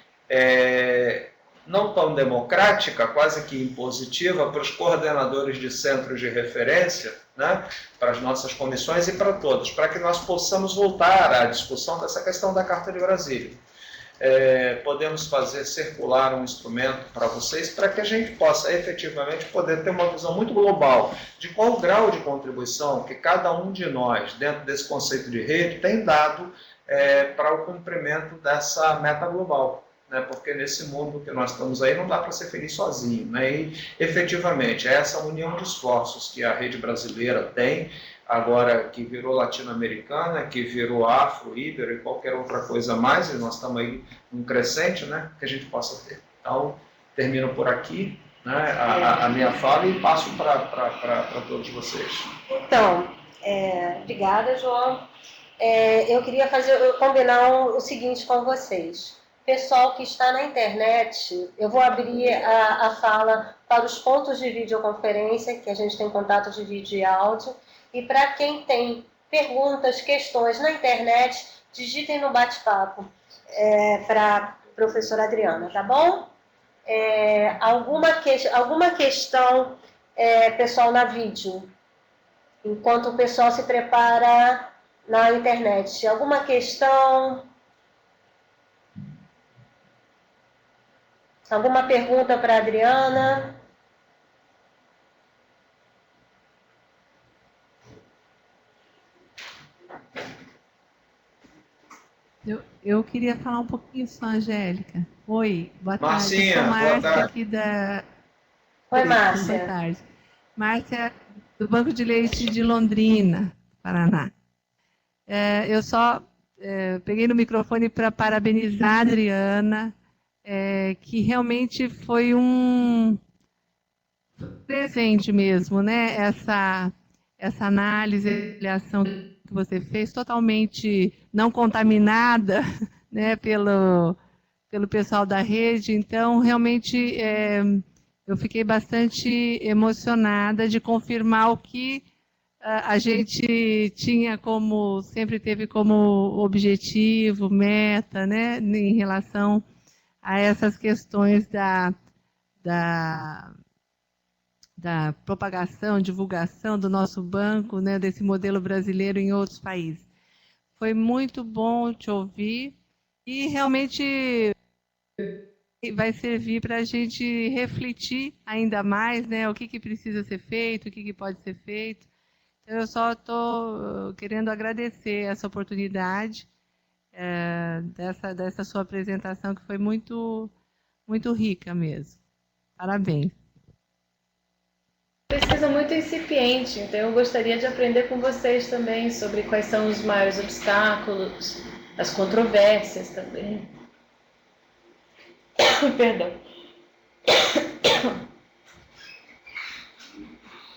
não tão democrática, quase que impositiva, para os coordenadores de centros de referência, né, para as nossas comissões e para todos, para que nós possamos voltar à discussão dessa questão da Carta de Brasília. Podemos fazer circular um instrumento para vocês, para que a gente possa efetivamente poder ter uma visão muito global de qual o grau de contribuição que cada um de nós, dentro desse conceito de rede, tem dado para o cumprimento dessa meta global. Né, porque nesse mundo que nós estamos aí não dá para ser feliz sozinho, né, e efetivamente essa união de esforços que a rede brasileira tem, agora que virou latino-americana, que virou afro, íbero e qualquer outra coisa mais, e nós estamos aí num crescente, né, que a gente possa ter. Então, termino por aqui, né, a minha fala e passo para todos vocês. Então, obrigada, João. Eu queria combinar o seguinte com vocês. Pessoal que está na internet, eu vou abrir a fala para os pontos de videoconferência, que a gente tem contato de vídeo e áudio, e para quem tem perguntas, questões na internet, digitem no bate-papo para a professora Adriana, tá bom? Alguma questão, pessoal, na vídeo, enquanto o pessoal se prepara na internet. Alguma questão? Alguma pergunta para a Adriana? Eu queria falar um pouquinho só, Angélica. Oi, boa tarde. Marcinha, Eu sou boa Márcia, tarde. aqui da... Oi, Boa Márcia. tarde. Márcia, do Banco de Leite de Londrina, Paraná. Eu só peguei no microfone para parabenizar a Adriana, que realmente foi um presente mesmo, né? Essa análise, avaliação que você fez, totalmente não contaminada, né, pelo pessoal da rede. Então, realmente, eu fiquei bastante emocionada de confirmar o que a gente tinha sempre teve como objetivo, meta, né, em relação a essas questões da propagação, divulgação do nosso banco, né, desse modelo brasileiro em outros países. Foi muito bom te ouvir e realmente vai servir para a gente refletir ainda mais, né, o que precisa ser feito, o que pode ser feito. Então, eu só estou querendo agradecer essa oportunidade dessa sua apresentação, que foi muito, muito rica mesmo. Parabéns. Pesquisa muito incipiente, então eu gostaria de aprender com vocês também sobre quais são os maiores obstáculos, as controvérsias também. Perdão.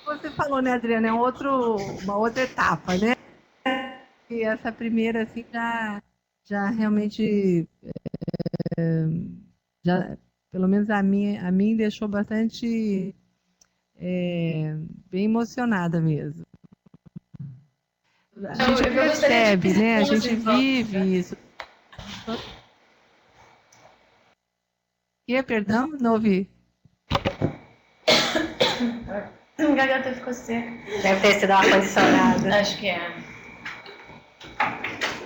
Você falou, né, Adriana, é uma outra etapa, né? E essa primeira, assim, já realmente, pelo menos a mim deixou bastante bem emocionada mesmo. A gente percebe, né? A gente vive isso. Perdão? Não ouvi. A garganta ficou seca. Deve ter sido ar-condicionado. Acho que é.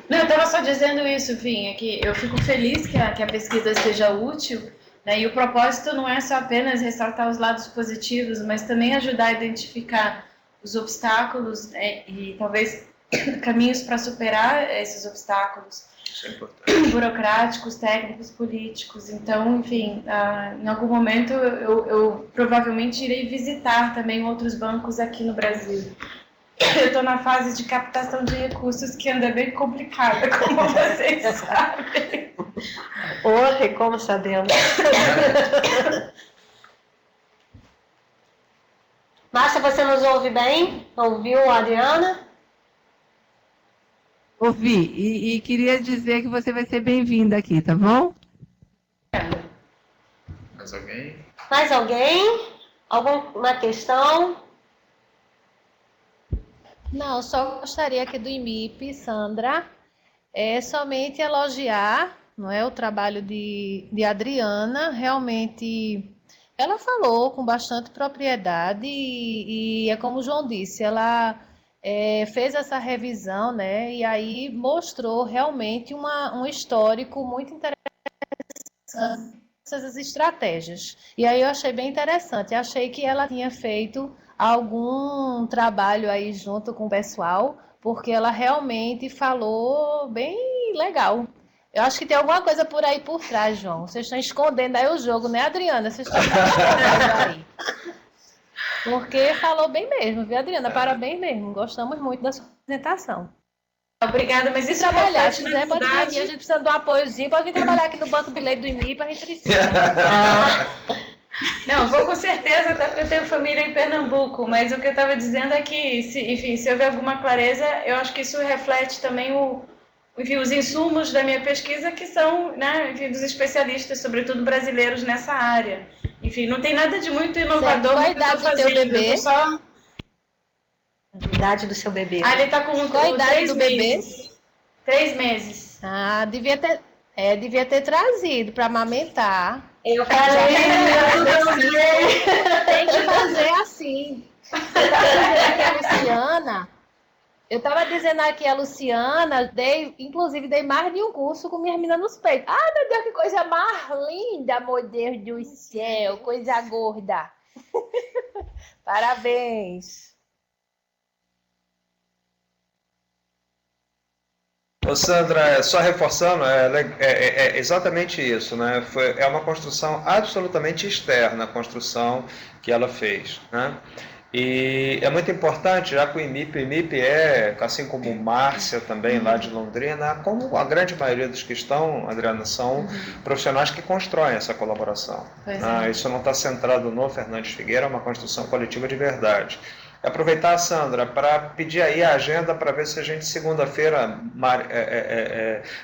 Não, eu estava só dizendo isso, Vinha, que eu fico feliz que a pesquisa seja útil, né? E o propósito não é só apenas ressaltar os lados positivos, mas também ajudar a identificar os obstáculos, né? E talvez caminhos para superar esses obstáculos. Isso é importante. Burocráticos, técnicos, políticos. Então, enfim, em algum momento eu provavelmente irei visitar também outros bancos aqui no Brasil. Eu estou na fase de captação de recursos que anda bem complicada, como vocês sabem. Oi, como sabemos. Márcia, você nos ouve bem? Ouviu a Adriana? Ouvi, e queria dizer que você vai ser bem-vinda aqui, tá bom? Mais alguém? Mais alguém? Alguma questão? Não, só gostaria aqui do IMIP, Sandra, somente elogiar, não é, o trabalho de Adriana. Realmente Ela falou com bastante propriedade e é como o João disse, ela fez essa revisão, né? E aí mostrou realmente um histórico muito interessante dessas estratégias. E aí eu achei bem interessante. Achei que ela tinha feito algum trabalho aí junto com o pessoal, porque ela realmente falou bem legal. Eu acho que tem alguma coisa por aí por trás, João. Vocês estão escondendo aí o jogo, né, Adriana? Vocês estão escondendo aí. Porque falou bem mesmo, viu, Adriana? Parabéns mesmo. Gostamos muito da sua apresentação. Obrigada, mas Se isso trabalhar, reflete, se na quiser, pode vir aqui. A verdade... gente precisa de um apoiozinho. Pode vir trabalhar aqui no Banco de Leite do IMIP, a gente precisa. Não, vou com certeza, até porque eu tenho família em Pernambuco, mas o que eu estava dizendo é que, se houver alguma clareza, eu acho que isso reflete também enfim, os insumos da minha pesquisa, que são, né, enfim, dos especialistas, sobretudo brasileiros, nessa área. Enfim, não tem nada de muito inovador no que eu estou fazendo. Bebê? Só... A idade do seu bebê. Ah, ele está com Qual a idade 3 do bebê? meses. 3 meses. Ah, devia ter trazido para amamentar. Eu falei, Tem que fazer assim. Eu estava dizendo aqui a Luciana, inclusive dei mais de um curso com minha menina nos peitos. Ah, meu Deus, que coisa mais linda, meu Deus do céu, coisa gorda. Parabéns. Ô Sandra, só reforçando, é exatamente isso, né? É uma construção absolutamente externa, a construção que ela fez, né? E é muito importante, já que o IMIP é, assim como Márcia também, lá de Londrina, como a grande maioria dos que estão, Adriana, são profissionais que constroem essa colaboração. Né? Isso não está centrado no Fernandes Figueira, é uma construção coletiva de verdade. Aproveitar, Sandra, para pedir aí a agenda para ver se a gente, segunda-feira,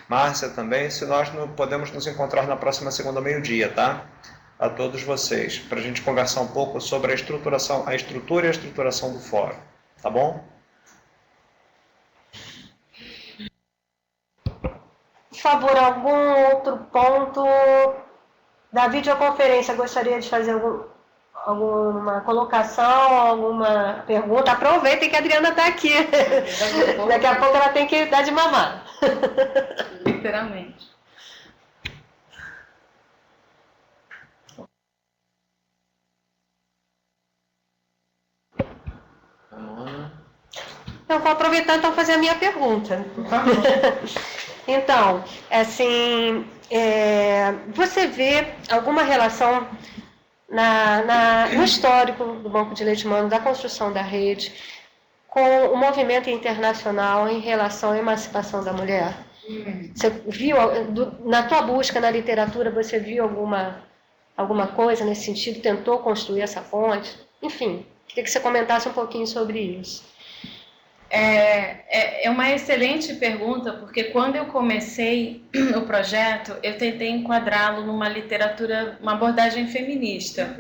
Márcia também, se nós podemos nos encontrar na próxima segunda, meio-dia, tá? A todos vocês, para a gente conversar um pouco sobre a estrutura e a estruturação do fórum, tá bom? por favor, algum outro ponto da videoconferência? Gostaria de fazer alguma colocação, alguma pergunta? Aproveitem que a Adriana está aqui. Daqui a pouco ela tem que dar de mamar. Literalmente. Eu vou aproveitar então fazer a minha pergunta. Então, assim, você vê alguma relação no histórico do Banco de Leite Humano, da construção da rede, com o movimento internacional em relação à emancipação da mulher? Você viu, na tua busca na literatura, você viu alguma coisa nesse sentido? Tentou construir essa ponte? Enfim, queria que você comentasse um pouquinho sobre isso. É uma excelente pergunta, porque quando eu comecei o projeto, eu tentei enquadrá-lo numa literatura, uma abordagem feminista,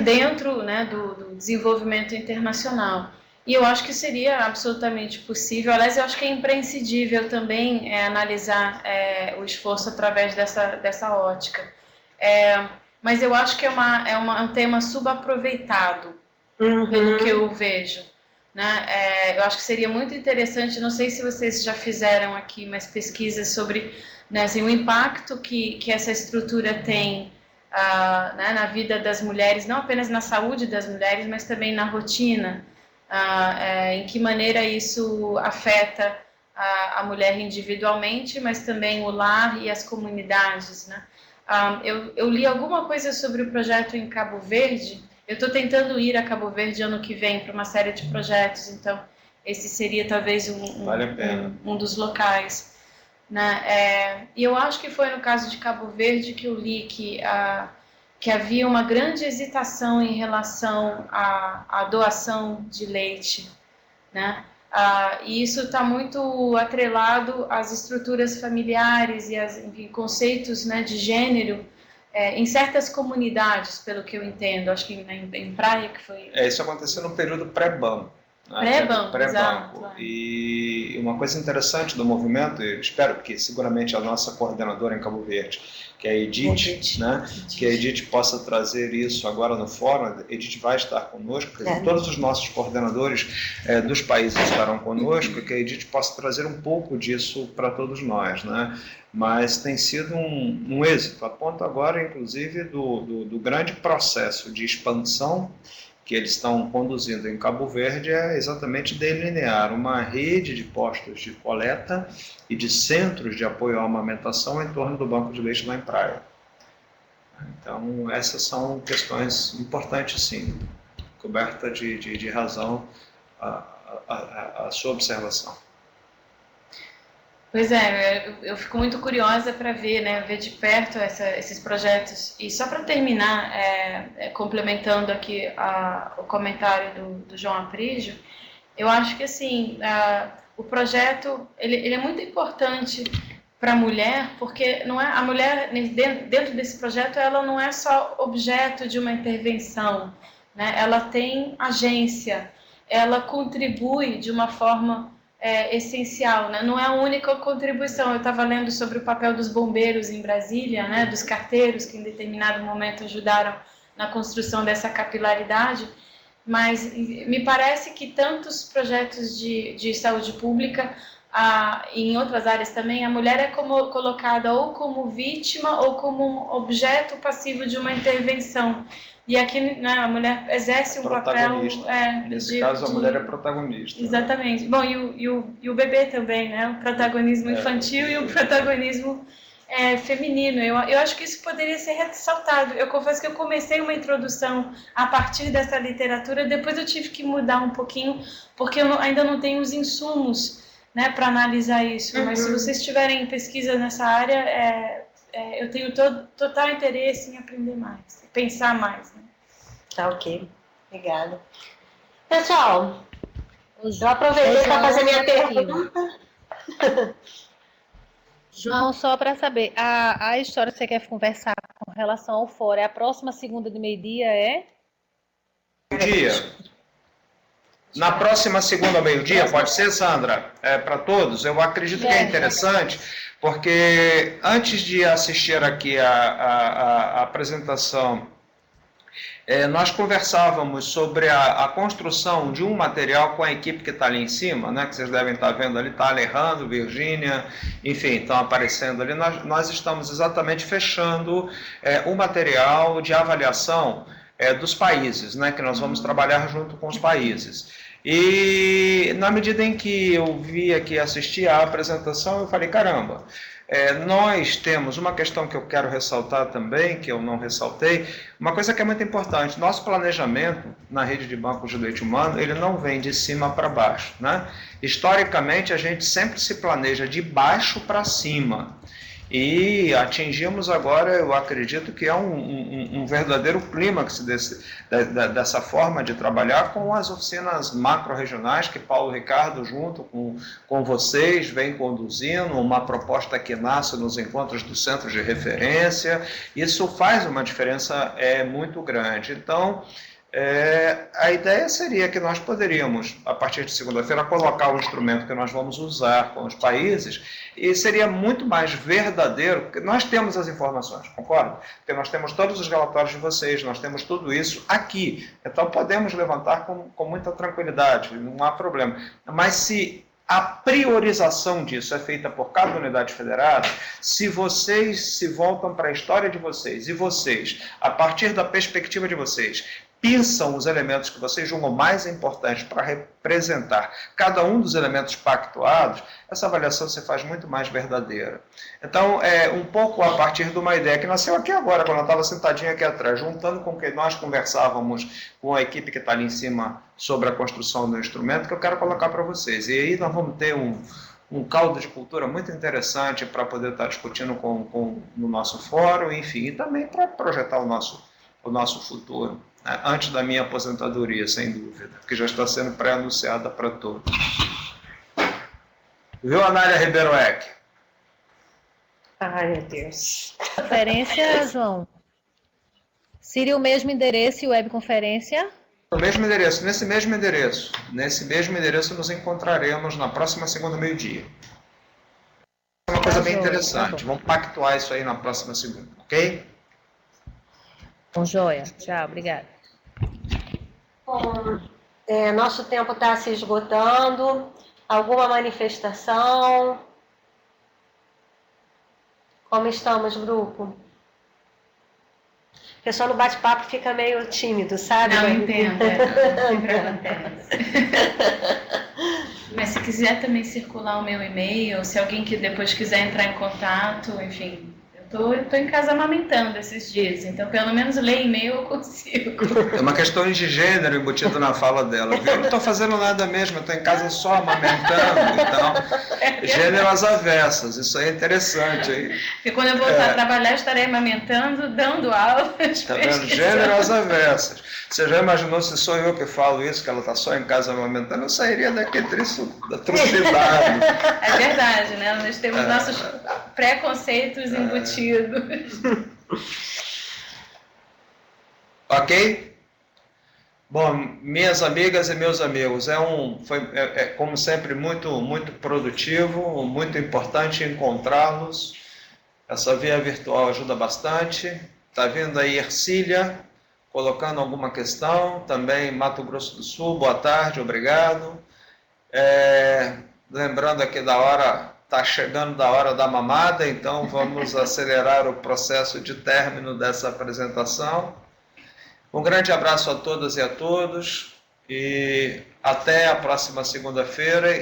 dentro, né, do desenvolvimento internacional. E eu acho que seria absolutamente possível, aliás, eu acho que é imprescindível também analisar o esforço através dessa ótica. Mas eu acho que é um tema subaproveitado, pelo que eu vejo. Né? Eu acho que seria muito interessante, não sei se vocês já fizeram aqui mais pesquisas sobre, né, assim, o impacto que essa estrutura tem né, na vida das mulheres, não apenas na saúde das mulheres, mas também na rotina, em que maneira isso afeta a mulher individualmente, mas também o lar e as comunidades. Né? Eu li alguma coisa sobre o projeto em Cabo Verde. Eu estou tentando ir a Cabo Verde ano que vem para uma série de projetos, então esse seria talvez um dos locais. Né? E eu acho que foi no caso de Cabo Verde que eu li que havia uma grande hesitação em relação à doação de leite. Né? E isso está muito atrelado às estruturas familiares e aos conceitos, né, de gênero, em certas comunidades, pelo que eu entendo, acho que em Praia que foi... Isso aconteceu no período pré-BAM. Pré-banco, Pré-banco. exato. E uma coisa interessante do movimento, eu espero que seguramente a nossa coordenadora em Cabo Verde, que é a Edith, né? Que a Edith possa trazer isso agora no fórum. A Edith vai estar conosco, porque todos os nossos coordenadores dos países estarão conosco, e que a Edith possa trazer um pouco disso para todos nós, né? Mas tem sido um êxito, a ponto agora, inclusive, do grande processo de expansão que eles estão conduzindo em Cabo Verde é exatamente delinear uma rede de postos de coleta e de centros de apoio à amamentação em torno do banco de leite lá em Praia. Então, essas são questões importantes, sim, coberta de razão a sua observação. Pois é, eu fico muito curiosa para ver, né, ver de perto esses projetos. E só para terminar, complementando aqui o comentário do João Aprígio, eu acho que assim, o projeto ele é muito importante para a mulher, porque não é, a mulher dentro desse projeto ela não é só objeto de uma intervenção, né? Ela tem agência, ela contribui de uma forma essencial, né? Não é a única contribuição. Eu estava lendo sobre o papel dos bombeiros em Brasília, né? Dos carteiros que em determinado momento ajudaram na construção dessa capilaridade, mas me parece que tantos projetos de saúde pública, em outras áreas também, a mulher é colocada ou como vítima ou como um objeto passivo de uma intervenção. E aqui, né, a mulher exerce um papel... Nesse caso, a mulher é protagonista. Exatamente. Né? Bom, e o bebê também, né? O protagonismo infantil e o protagonismo feminino. Eu acho que isso poderia ser ressaltado. Eu confesso que eu comecei uma introdução a partir dessa literatura, depois eu tive que mudar um pouquinho, porque eu ainda não tenho os insumos, né, para analisar isso. Mas se vocês tiverem pesquisa nessa área... eu tenho total interesse em aprender mais, pensar mais. Né? Tá, ok. Obrigada. Pessoal, eu aproveitei para fazer minha pergunta. João, só para saber, a história que você quer conversar com relação ao fórum, a próxima segunda de meio-dia é? Meio-dia. Na próxima segunda ao meio-dia, pode ser, Sandra? Para todos? Eu acredito que é interessante... Porque antes de assistir aqui a apresentação, nós conversávamos sobre a construção de um material com a equipe que está ali em cima, né, que vocês devem estar vendo ali, está Alejandro, Virgínia, enfim, estão aparecendo ali. Nós estamos exatamente fechando o material de avaliação dos países, né, que nós vamos trabalhar junto com os países. E na medida em que eu vi aqui assistir à apresentação, eu falei, caramba, nós temos uma questão que eu quero ressaltar também, que eu não ressaltei, uma coisa que é muito importante, nosso planejamento na rede de bancos de leite humano, ele não vem de cima para baixo, né? Historicamente, a gente sempre se planeja de baixo para cima. E atingimos agora, eu acredito que é um verdadeiro clímax dessa forma de trabalhar com as oficinas macro-regionais que Paulo Ricardo, junto com vocês, vem conduzindo, uma proposta que nasce nos encontros dos centros de referência. Isso faz uma diferença muito grande. Então, a ideia seria que nós poderíamos, a partir de segunda-feira, colocar o instrumento que nós vamos usar com os países e seria muito mais verdadeiro, porque nós temos as informações, concorda? Porque nós temos todos os relatórios de vocês, nós temos tudo isso aqui, então podemos levantar com muita tranquilidade, não há problema. Mas se a priorização disso é feita por cada unidade federada, se vocês se voltam para a história de vocês e vocês, a partir da perspectiva de vocês, pensam os elementos que vocês julgam mais importantes para representar cada um dos elementos pactuados, essa avaliação se faz muito mais verdadeira. Então, um pouco a partir de uma ideia que nasceu aqui agora, quando eu estava sentadinho aqui atrás, juntando com o que nós conversávamos com a equipe que está ali em cima sobre a construção do instrumento, que eu quero colocar para vocês. E aí nós vamos ter um caldo de cultura muito interessante para poder estar discutindo no nosso fórum, enfim, e também para projetar o nosso futuro. Antes da minha aposentadoria, sem dúvida, que já está sendo pré-anunciada para todos. Viu, Anália Ribeiro Eck? Ai, meu Deus. Conferência, João? Seria o mesmo endereço e webconferência? No mesmo endereço, nesse mesmo endereço. Nesse mesmo endereço nos encontraremos na próxima segunda, meio-dia. É uma coisa bem interessante. Vamos pactuar isso aí na próxima segunda, ok? Bom, joia. Tchau, obrigada. Bom, nosso tempo está se esgotando. Alguma manifestação? Como estamos, grupo? O pessoal no bate-papo fica meio tímido, sabe? Não, entendo. Sempre acontece. Mas se quiser também circular o meu e-mail, se alguém que depois quiser entrar em contato, enfim... Eu tô em casa amamentando esses dias, então pelo menos ler e-mail eu consigo. É uma questão de gênero embutido na fala dela, viu? Eu não estou fazendo nada mesmo, eu estou em casa só amamentando, então, gênero às avessas, isso aí é interessante. Aí. Porque quando eu voltar a trabalhar, eu estarei amamentando, dando aulas. Tá vendo? Gênero às avessas. Você já imaginou se sou eu que falo isso, que ela está só em casa amamentando? Eu sairia daqui da trucidade. É verdade, né? Nós temos nossos preconceitos embutidos. Ok? Bom, minhas amigas e meus amigos, foi como sempre muito produtivo, muito importante encontrá-los. Essa via virtual ajuda bastante. Está vindo aí Ercília, colocando alguma questão, também Mato Grosso do Sul, boa tarde, obrigado. Lembrando aqui está chegando da hora da mamada, então vamos acelerar o processo de término dessa apresentação. Um grande abraço a todas e a todos, e até a próxima segunda-feira.